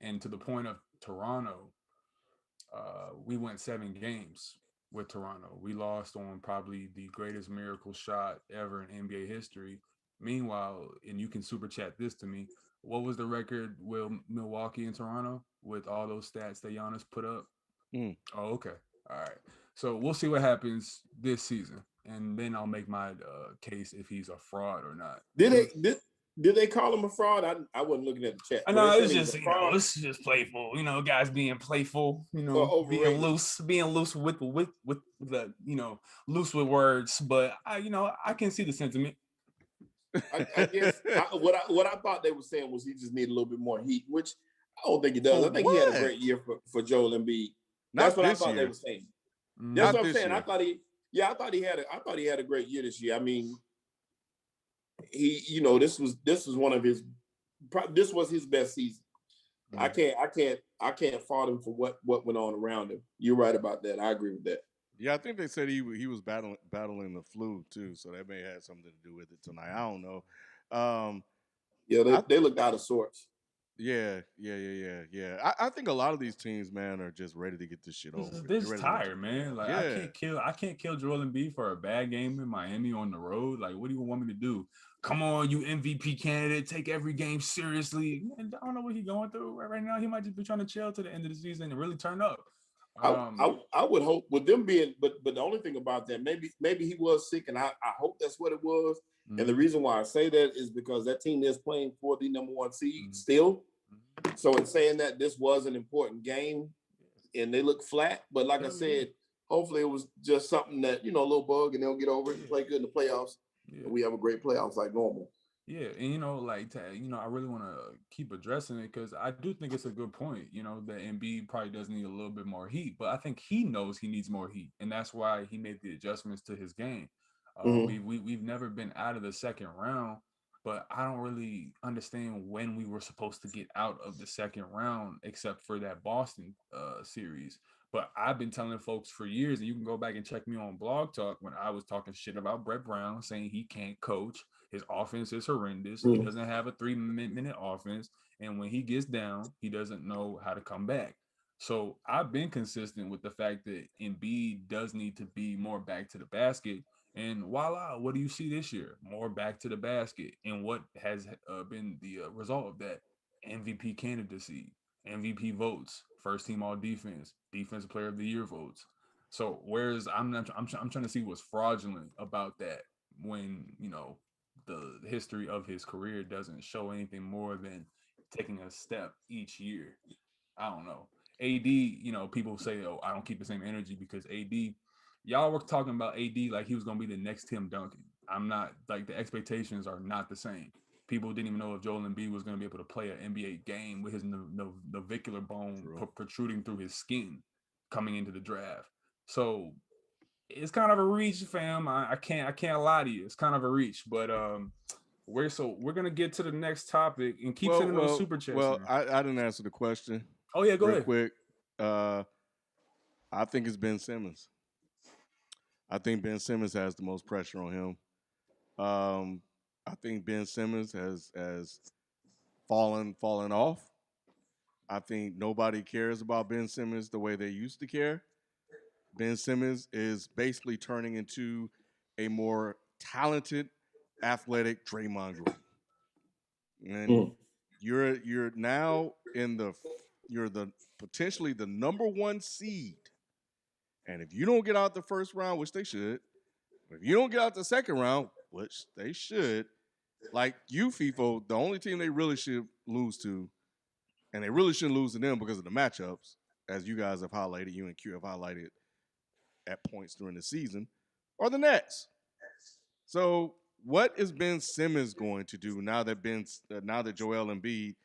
And to the point of Toronto, we went 7 games with Toronto. We lost on probably the greatest miracle shot ever in NBA history. Meanwhile, and you can super chat this to me. What was the record with Milwaukee and Toronto with all those stats that Giannis put up? Mm. Oh, okay. All right. So we'll see what happens this season, and then I'll make my case if he's a fraud or not. Did they call him a fraud? I wasn't looking at the chat. I Were know they it's saying he was just a fraud it's just playful, guys being playful, or being overrated? loose with the loose with words, but I can see the sentiment. I guess what I thought they were saying was he just needed a little bit more heat, which I don't think he does. For I think he had a what? great year for Joel Embiid. Not That's what I this thought they year. were saying. Mm. That's Not what I'm this saying. year. I thought he had a great year this year. I mean, he this was one of his this was his best season. Mm. I can't fault him for what went on around him. You're right about that. I agree with that. Yeah, I think they said he was battling the flu too, so that may have something to do with it tonight. I don't know. Yeah, I- they looked out of sorts. Yeah. I think a lot of these teams, man, are just ready to get this shit over. with. This They're is ready to tired, man. Like Yeah. I can't kill Joel Embiid for a bad game in Miami on the road. Like, what do you want me to do? Come on, you MVP candidate, take every game seriously. And I don't know what he's going through right now. He might just be trying to chill to the end of the season and really turn up. I would hope with them being, but the only thing about that, maybe he was sick, and I hope that's what it was. Mm-hmm. And the reason why I say that is because that team is playing for the number 1 seed Mm-hmm. still. So in saying that this was an important game, and they look flat, but like I said, hopefully it was just something that a little bug, and they'll get over it and play good in the playoffs. Yeah. And we have a great playoffs like normal. Yeah, and I really want to keep addressing it because I do think it's a good point. That Embiid probably does need a little bit more heat, but I think he knows he needs more heat, and that's why he made the adjustments to his game. We've never been out of the second round, but I don't really understand when we were supposed to get out of the second round, except for that Boston series. But I've been telling folks for years, and you can go back and check me on Blog Talk when I was talking shit about Brett Brown, saying he can't coach. His offense is horrendous. He doesn't have a 3-minute offense. And when he gets down, he doesn't know how to come back. So I've been consistent with the fact that Embiid does need to be more back to the basket. And voila, what do you see this year? More back to the basket. And what has been the result of that? MVP candidacy, MVP votes, first team all defense, defensive player of the year votes. So whereas I'm trying to see what's fraudulent about that when the history of his career doesn't show anything more than taking a step each year. I don't know. AD, people say, oh, I don't keep the same energy because AD, y'all were talking about AD like he was going to be the next Tim Duncan. I'm not, like, the expectations are not the same. People didn't even know if Joel Embiid was going to be able to play an NBA game with his navicular bone protruding through his skin coming into the draft. So it's kind of a reach, fam. I can't lie to you. It's kind of a reach, but we're gonna get to the next topic and keep sending those super chats. Well, I didn't answer the question. Oh yeah, go ahead. Quick. I think it's Ben Simmons. I think Ben Simmons has the most pressure on him. I think Ben Simmons has fallen off. I think nobody cares about Ben Simmons the way they used to care. Ben Simmons is basically turning into a more talented, athletic Draymond Green. And you're now you're potentially the number 1 seed. And if you don't get out the first round, which they should, if you don't get out the second round, which they should, like you, FIFO, the only team they really should lose to, and they really shouldn't lose to them because of the matchups, as you guys have highlighted, you and Q have highlighted at points during the season, are the Nets. So what is Ben Simmons going to do now that Joel Embiid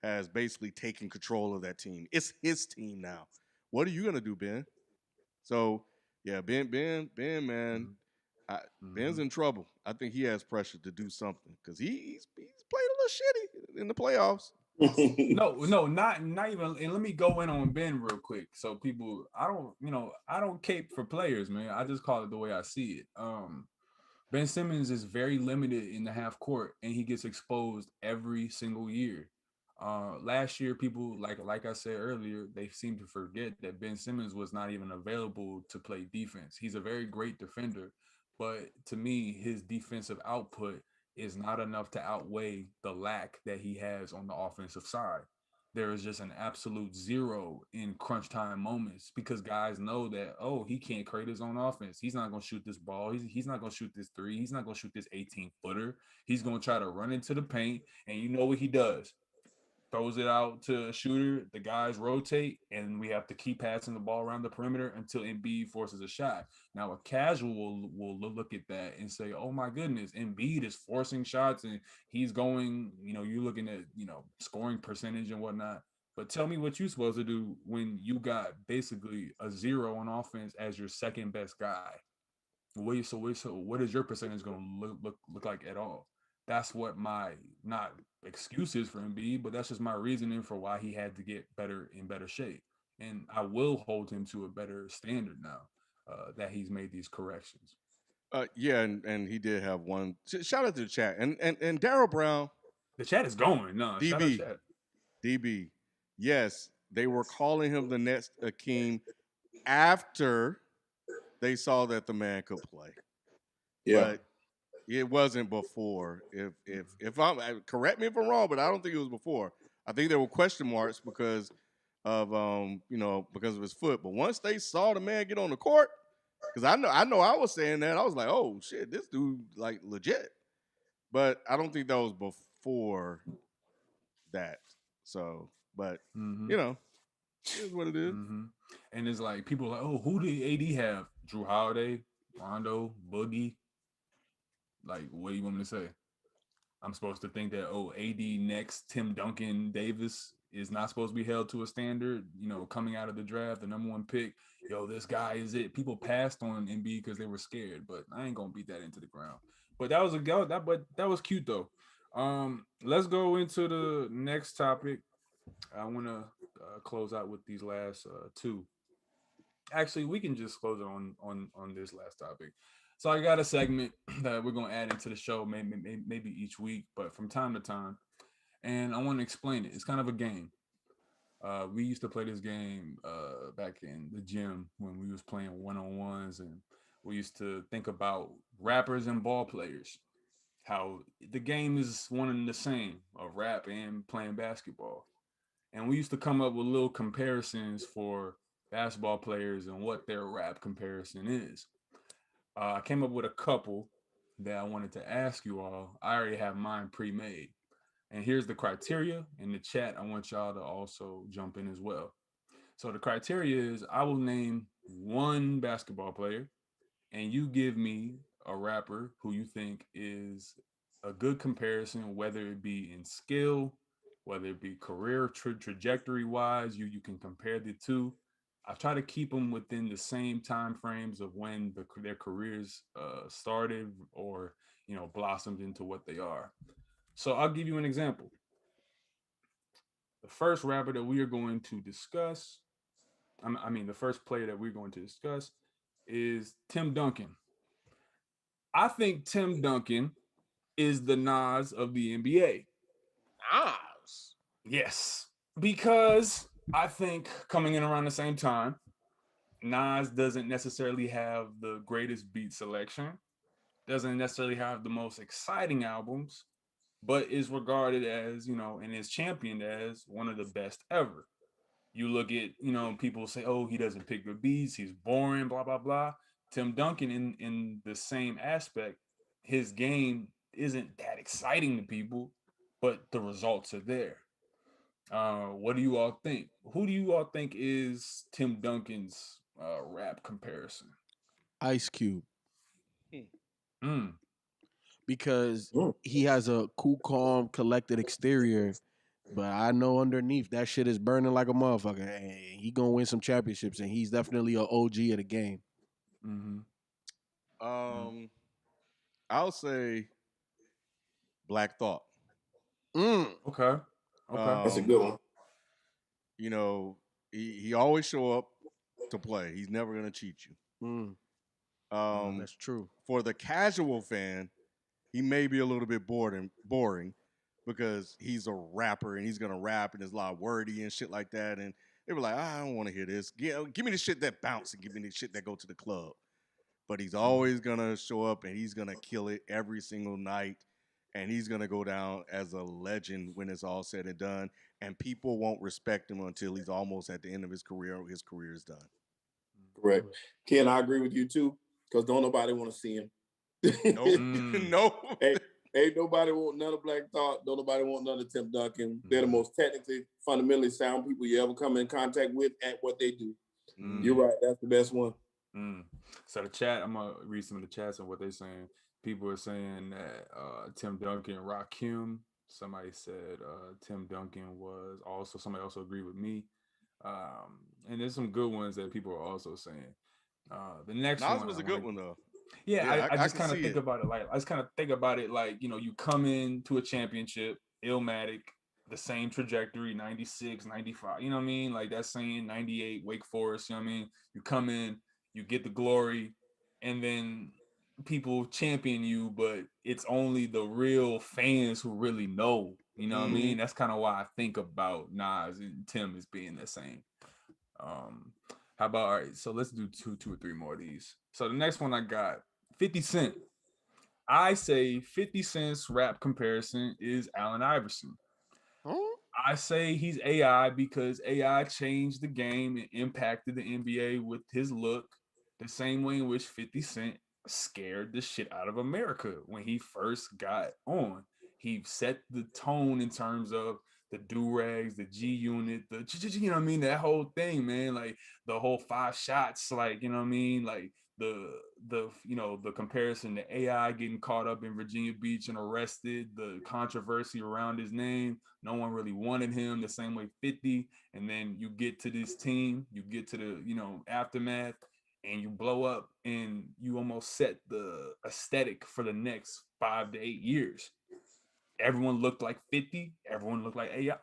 has basically taken control of that team? It's his team now. What are you going to do, Ben? So, yeah, Ben, man, Ben's in trouble. I think he has pressure to do something because he's played a little shitty in the playoffs. No, not even. And let me go in on Ben real quick. So people, I don't cape for players, man. I just call it the way I see it. Ben Simmons is very limited in the half court, and he gets exposed every single year. Last year, people like I said earlier, they seem to forget that Ben Simmons was not even available to play defense. He's a very great defender, but to me, his defensive output is not enough to outweigh the lack that he has on the offensive side. There is just an absolute zero in crunch time moments because guys know that, oh, he can't create his own offense. He's not going to shoot this ball. He's not going to shoot this three. He's not going to shoot this 18-footer. He's going to try to run into the paint. And you know what he does? Throws it out to a shooter, the guys rotate, and we have to keep passing the ball around the perimeter until Embiid forces a shot. Now, a casual will look at that and say, oh my goodness, Embiid is forcing shots and he's going, you're looking at, scoring percentage and whatnot. But tell me what you're supposed to do when you got basically a zero on offense as your second best guy. What is your percentage going to look like at all? That's what my not excuses for Embiid, but that's just my reasoning for why he had to get better in better shape. And I will hold him to a better standard now that he's made these corrections. Yeah, and he did have one. Shout out to the chat and Daryl Brown. The chat is going. No, shout out DB, chat. DB. Yes, they were calling him the next Akeem after they saw that the man could play. Yeah. But it wasn't before. If I'm correct me if I'm wrong, but I don't think it was before. I think there were question marks because of because of his foot. But once they saw the man get on the court, because I know I was saying that, I was like, oh shit, this dude like legit. But I don't think that was before that. So, but it is what it is. And it's like people are like, oh, who did AD have? Drew Holiday, Rondo, Boogie. Like, what do you want me to say? I'm supposed to think that, AD next, Tim Duncan Davis is not supposed to be held to a standard, coming out of the draft, the number one pick. Yo, this guy is it. People passed on Embiid because they were scared, but I ain't gonna beat that into the ground. But that was cute though. Let's go into the next topic. I want to close out with these last two. Actually, we can just close it on this last topic. So I got a segment that we're gonna add into the show, maybe each week, but from time to time. And I want to explain it. It's kind of a game. We used to play this game back in the gym when we was playing one-on-ones, and we used to think about rappers and ball players. How the game is one and the same, a rap and playing basketball. And we used to come up with little comparisons for basketball players and what their rap comparison is. I came up with a couple that I wanted to ask you all. I already have mine pre-made. And here's the criteria. In the chat, I want y'all to also jump in as well. So the criteria is I will name one basketball player and you give me a rapper who you think is a good comparison, whether it be in skill, whether it be career trajectory wise, you can compare the two. I try to keep them within the same time frames of when their careers started or blossomed into what they are. So I'll give you an example. The first rapper that we are going to discuss, the first player that we're going to discuss is Tim Duncan. I think Tim Duncan is the Nas of the NBA. Nas? Yes. Because I think coming in around the same time, Nas doesn't necessarily have the greatest beat selection, doesn't necessarily have the most exciting albums, but is regarded as, and is championed as one of the best ever. You look at, people say, oh, he doesn't pick good beats, he's boring, blah, blah, blah. Tim Duncan, in the same aspect, his game isn't that exciting to people, but the results are there. What do you all think? Who do you all think is Tim Duncan's rap comparison? Ice Cube. Because Mm. he has a cool, calm, collected exterior, but I know underneath that shit is burning like a motherfucker. And he gonna win some championships, and he's definitely an OG of the game. I'll say Black Thought. Okay. That's a good one. He always show up to play. He's never gonna cheat you. That's true. For the casual fan, he may be a little bit boring, because he's a rapper and he's gonna rap and there's a lot of wordy and shit like that. And they were like, I don't want to hear this. Give me the shit that bounce and give me the shit that go to the club. But he's always gonna show up and he's gonna kill it every single night. And he's gonna go down as a legend when it's all said and done. And people won't respect him until he's almost at the end of his career or his career is done. Correct. Ken, I agree with you too, because don't nobody want to see him. Nope. Nope. Ain't nobody want none of Black Thought. Don't nobody want none of Tim Duncan. They're the most technically, fundamentally sound people you ever come in contact with at what they do. You're right. That's the best one. So the chat, I'm gonna read some of the chats and what they're saying. People are saying that Tim Duncan, Rakim. Somebody said Tim Duncan was also. Somebody also agreed with me. And there's some good ones that people are also saying. The next Nas one was a good one though. Yeah, I just can kind of see think it. about it like you come into a championship, Illmatic, the same trajectory, 96, 95, you know what I mean? Like that's saying 98, Wake Forest, you know what I mean? You come in, you get the glory, and then people champion you, but it's only the real fans who really know, you know what I mean? That's kind of why I think about Nas and Tim as being the same. How about, all right, so let's do two or three more of these. So the next one I got 50 Cent. I say 50 Cent's rap comparison is Allen Iverson. I say he's AI because AI changed the game and impacted the NBA with his look, the same way in which 50 Cent scared the shit out of America when he first got on. He set the tone in terms of the do-rags, the G Unit, you know what I mean? That whole thing, man. Like the whole 5 shots, like, you know what I mean? Like the comparison to AI getting caught up in Virginia Beach and arrested, the controversy around his name. No one really wanted him the same way 50. And then you get to this team, you get to the, aftermath, and you blow up and you almost set the aesthetic for the next 5 to 8 years. Everyone looked like 50. Everyone looked like AI.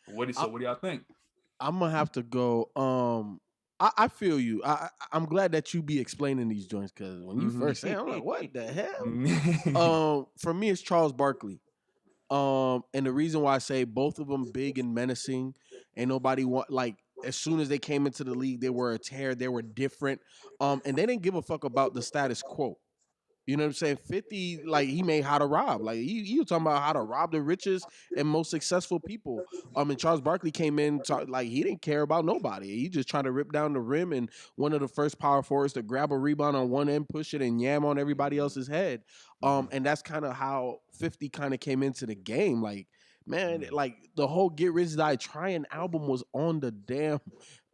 What do y'all think? I'm gonna have to go. I feel you. I'm glad that you be explaining these joints because when you first say, it, I'm like, what the hell? For me, it's Charles Barkley. And the reason why I say both of them big and menacing, ain't nobody want like. As soon as they came into the league, they were a tear. They were different. And they didn't give a fuck about the status quo. You know what I'm saying? 50, like he made how to rob. Like he was talking about how to rob the richest and most successful people. And Charles Barkley came in, like he didn't care about nobody. He just trying to rip down the rim and one of the first power forwards to grab a rebound on one end, push it, and yam on everybody else's head. And that's kind of how 50 kind of came into the game. Like, man, like the whole Get Rich Die Trying album was on the damn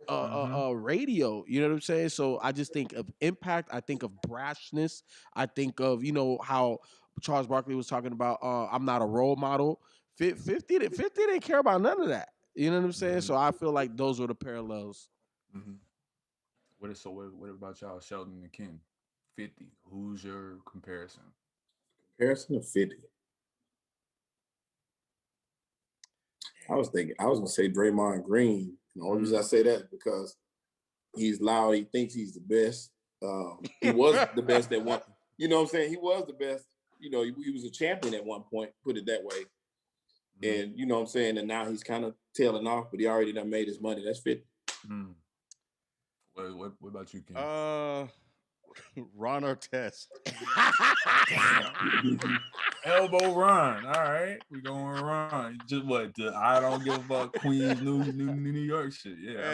radio. You know what I'm saying? So I just think of impact. I think of brashness. I think of how Charles Barkley was talking about. I'm not a role model. 50 didn't care about none of that. You know what I'm saying? So I feel like those were the parallels. What about y'all, Sheldon and Ken? 50. Who's your comparison? Comparison of 50. I was gonna say Draymond Green. And the only reason I say that is because he's loud. He thinks he's the best. He was the best at one. You know what I'm saying? He was the best. He was a champion at one point. Put it that way. And you know what I'm saying. And now he's kind of tailing off, but he already done made his money. That's 50. What about you, Ken? Ron Artest. Elbow Ron. All right, we going Ron. Just what? I don't give a fuck. Queens, New York shit. Yeah,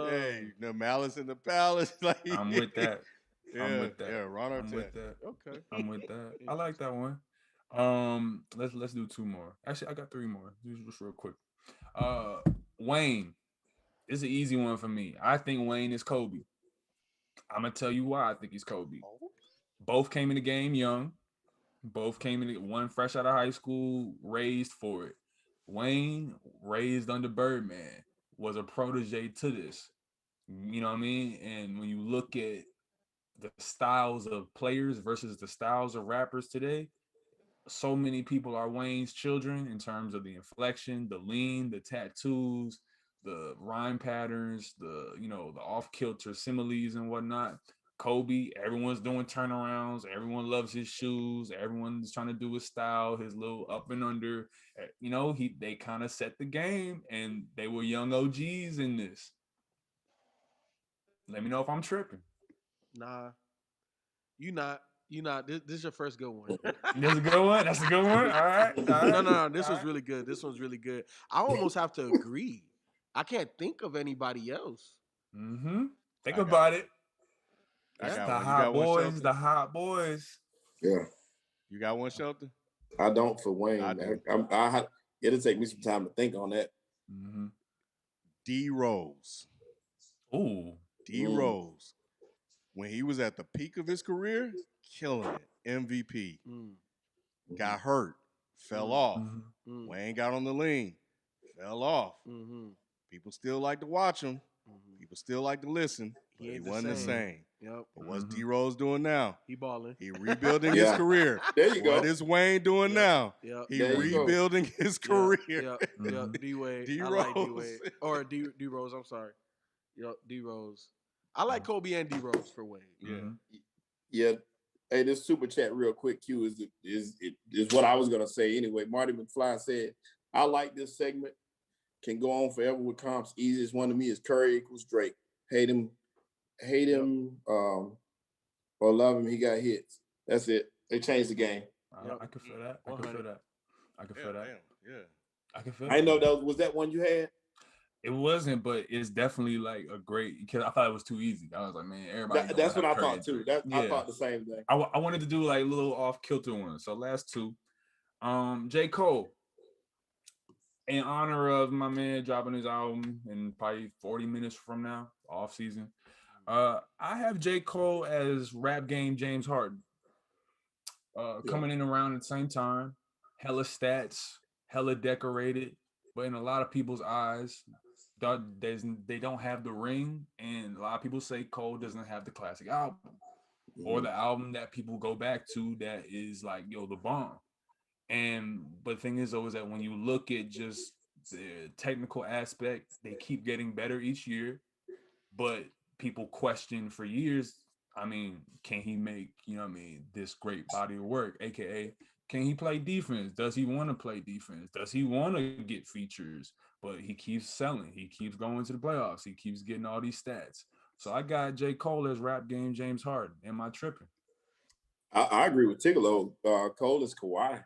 Hey, the Malice in the Palace. Like, I'm with that. Yeah, I'm with that. Yeah, Ron Artest. I'm with that. Okay, I'm with that. I like that one. Let's do 2 more. Actually, I got 3 more. Just real quick. Wayne. This is an easy one for me. I think Wayne is Kobe. I'm gonna tell you why I think he's Kobe. Both came in the game young. Both came in, one fresh out of high school, raised for it. Wayne, raised under Birdman, was a protege to this. You know what I mean? And when you look at the styles of players versus the styles of rappers today, so many people are Wayne's children in terms of the inflection, the lean, the tattoos, the rhyme patterns, the off-kilter similes and whatnot. Kobe, everyone's doing turnarounds. Everyone loves his shoes. Everyone's trying to do his style, his little up and under. You know, they kind of set the game, and they were young OGs in this. Let me know if I'm tripping. Nah, you not. You not. This is your first good one. That's a good one. That's a good one. All right. All right. No. This all was right. really good. This one's really good. I almost have to agree. I can't think of anybody else. Mm-hmm. Think I got about one. it. I It's got the one. You hot got one, boys. Shelton? The hot boys. Yeah, You got one, Shelton? I don't for Wayne. I do. It'll take me some time to think on that. Mm-hmm. D Rose. Ooh. D Rose. When he was at the peak of his career, killing it. MVP. Mm, Got hurt. Fell Mm. off. Mm-hmm. mm, Wayne got on the lean. Fell off. mm-hmm, People still like to watch him. mm-hmm. People still like to listen. But He he ain't the wasn't the same. same. Yep, But what's Mhm. D Rose doing now? he balling. He rebuilding his Yeah. career. There you go. What is Wayne doing Yep. now? Yep. He There you go. rebuilding his career. Yep. Mhm. D Wade. D I like D Rose. Wade or D Rose. I'm sorry. Yep. D Rose. I like Kobe and D Rose for Wade. Yeah. Mhm. Yeah. Hey, this super chat real quick, Q, is what I was gonna say anyway. Marty McFly said, I like this segment. Can go on forever with comps. Easiest one to me is Curry equals Drake. Hate him, or love him, he got hits. That's it. They changed the game. Yep. I can feel that. I can 100. feel that. I can Yeah, feel that. damn. Yeah. I can feel I that. know that was that one you had? It wasn't, but it's definitely like a great because I thought it was too easy. I was like, man, everybody. That's gonna what I have Curry thought and too. Drake. I thought the same thing. I wanted to do like little off kilter ones. So last two. J. Cole. In honor of my man dropping his album in probably 40 minutes from now, off season. I have J. Cole as rap game James Harden. Coming in around at the same time, hella stats, hella decorated, but in a lot of people's eyes, they don't have the ring, and a lot of people say Cole doesn't have the classic album or the album that people go back to that is like, yo, the bomb. But the thing is though is that when you look at just the technical aspect, they keep getting better each year, but people question for years, I mean, can he make, this great body of work, aka can he play defense? Does he want to play defense? Does he want to get features? But he keeps selling. He keeps going to the playoffs. He keeps getting all these stats. So I got J. Cole as rap game James Harden. Am I tripping? I agree with Tigolo. Cole is Kawhi.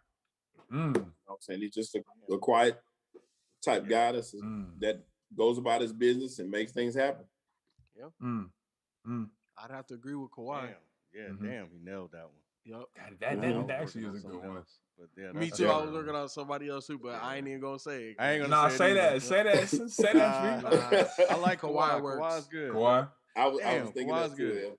Mm. You know what I'm saying? He's just a quiet type guy that goes about his business and makes things happen. I'd have to agree with Kawhi. Damn. Yeah, Mhm. damn, he nailed that one. Yep. That I was actually working is a on good something one. else, but yeah, Me that's too. a I good was one. working on somebody else too, but I ain't even gonna say it. I ain't gonna Nah, say say it that. either. Say that. Say that, Free. I like Kawhi Kawhi. works. Kawhi's good. Kawhi. I was Damn, thinking Kawhi's that too. good. Yeah.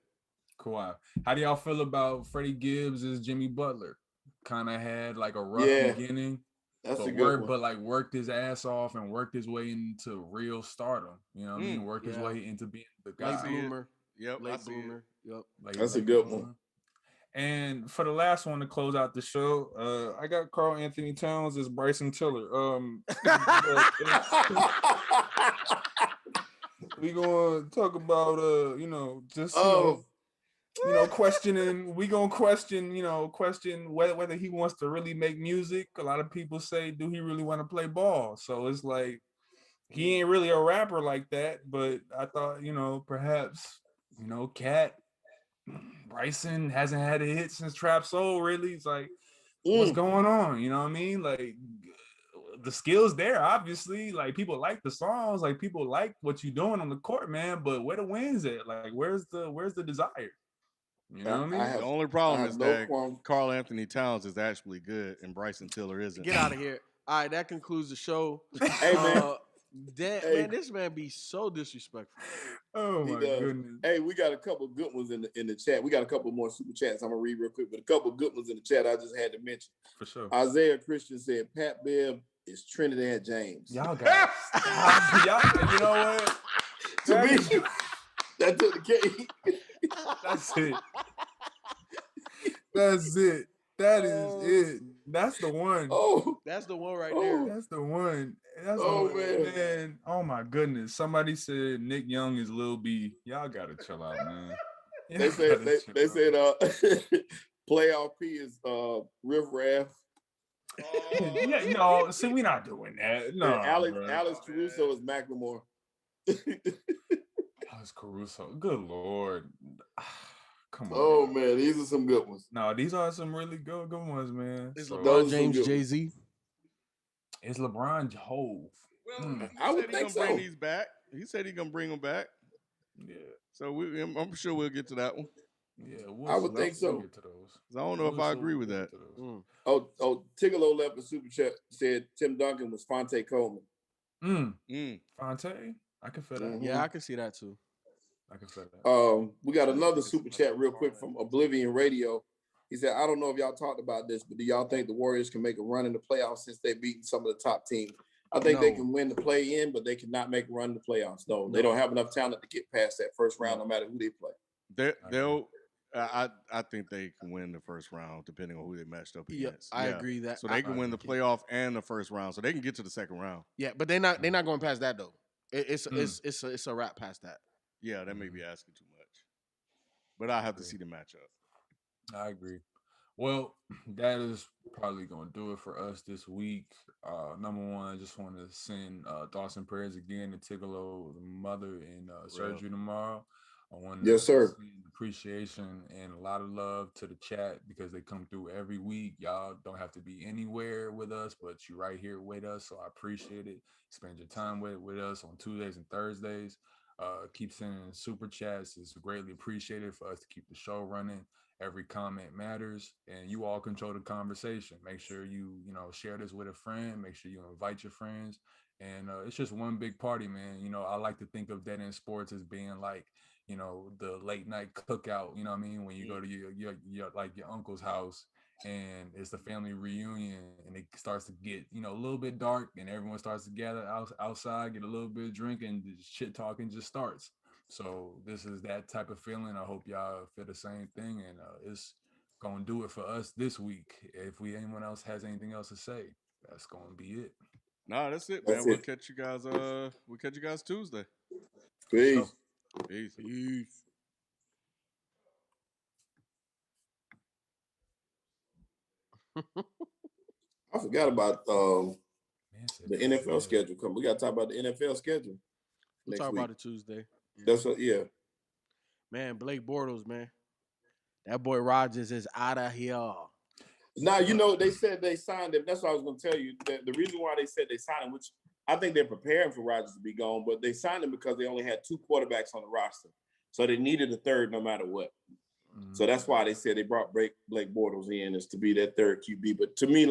Kawhi. How do y'all feel about Freddie Gibbs as Jimmy Butler? Kind of had like a rough Yeah, beginning, That's a but good one. worked his ass off and worked his way into real stardom. You know what I mean? Worked his yeah. way into being the I guy. Late see it. bloomer. Yep, I Late see it. bloomer. Yep. That's a good one. And for the last one to close out the show, I got Carl Anthony Towns as Bryson Tiller. We gonna talk about questioning. We gonna question whether he wants to really make music. A lot of people say, do he really want to play ball? So it's like he ain't really a rapper like that. But I thought, perhaps, Cat Bryson hasn't had a hit since Trap Soul. Really, it's like, what's going on? You know what I mean? Like, the skills there, obviously. Like, people like the songs, like people like what you're doing on the court, man. But where the wins at? Like, where's the desire? You know what I mean? The only problem is that qualm. Carl Anthony Towns is actually good and Bryson Tiller isn't. Get out of here. All right, that concludes the show. Hey, man. Man, this man be so disrespectful. Oh He my does. goodness. Hey, we got a couple good ones in the chat. We got a couple more super chats I'm gonna read real quick, but a couple good ones in the chat I just had to mention. For sure. Isaiah Christian said Pat Bev is Trinidad James. Y'all got y'all, you know what? To me, that took the cake. That's it. That's it. That is it. That's the one. Oh, That's the one right Oh. there. That's the one. That's Oh, the one. man. Oh my goodness. Somebody said Nick Young is Lil B. Y'all gotta chill out, man. They said they said playoff P is Riff Raff. Yeah, no, see, we not doing that. No, And bro. Alex Caruso is Macklemore. Alex Caruso. Good Lord. Come on. Oh man, these are some good ones. No, these are some really good ones, man. Is So, LeBron Those are some James good ones. Jay-Z? it's LeBron Hove. Well, he I would said he's think gonna bring so. these back. He said he's gonna bring them back. Yeah. So I'm sure we'll get to that one. Yeah, I would think so. We'll get to those. 'Cause I don't know if I agree with that. Tigolo left a super chat, said Tim Duncan was Fonte Coleman. Fonte, I can feel that. Mhm. Yeah, I can see that too. I can feel that. We got another super chat real quick from Oblivion Radio. He said, I don't know if y'all talked about this, but do y'all think the Warriors can make a run in the playoffs since they've beaten some of the top teams? I think they No. can win the play-in, but they cannot make a run in the playoffs. No, they don't have enough talent to get past that first round, no matter who they play. I think they can win the first round depending on who they matched up Yeah, against. I agree that. So they can win the playoff and the first round. So they can get to the second round. Yeah, but they're not going past that though. It's a wrap past that. Yeah, that may be asking too much. But I have to see the matchup. I agree. Well, that is probably going to do it for us this week. Number one, I just want to send thoughts and prayers again to Tigolo, the mother, in surgery tomorrow. I want Yes, sir. send appreciation and a lot of love to the chat because they come through every week. Y'all don't have to be anywhere with us, but you're right here with us, so I appreciate it. Spend your time with us on Tuesdays and Thursdays. Keep sending super chats. It's greatly appreciated for us to keep the show running. Every comment matters, and you all control the conversation. Make sure you share this with a friend. Make sure you invite your friends, and it's just one big party, man. I like to think of Dead End Sports as being like the late night cookout. You know what I mean? When you go to your uncle's house and it's the family reunion, and it starts to get a little bit dark, and everyone starts to gather outside, get a little bit of drink, and the shit talking just starts. So this is that type of feeling. I hope y'all feel the same thing, and it's gonna do it for us this week. If anyone else has anything else to say, that's gonna be it. No, that's it, That's man. We'll it. catch you guys. We'll catch you guys Tuesday. Peace. Peace. I forgot about Man said the Tuesday. NFL schedule coming. We got to talk about the NFL schedule We'll next talk week. about it Tuesday. That's what, yeah. Man, Blake Bortles, man. That boy Rodgers is out of here. Now, they said they signed him. That's what I was going to tell you. The reason why they said they signed him, which I think they're preparing for Rodgers to be gone, but they signed him because they only had two quarterbacks on the roster. So they needed a third no matter what. So that's why they said they brought Blake Bortles in, is to be that third QB. But to me,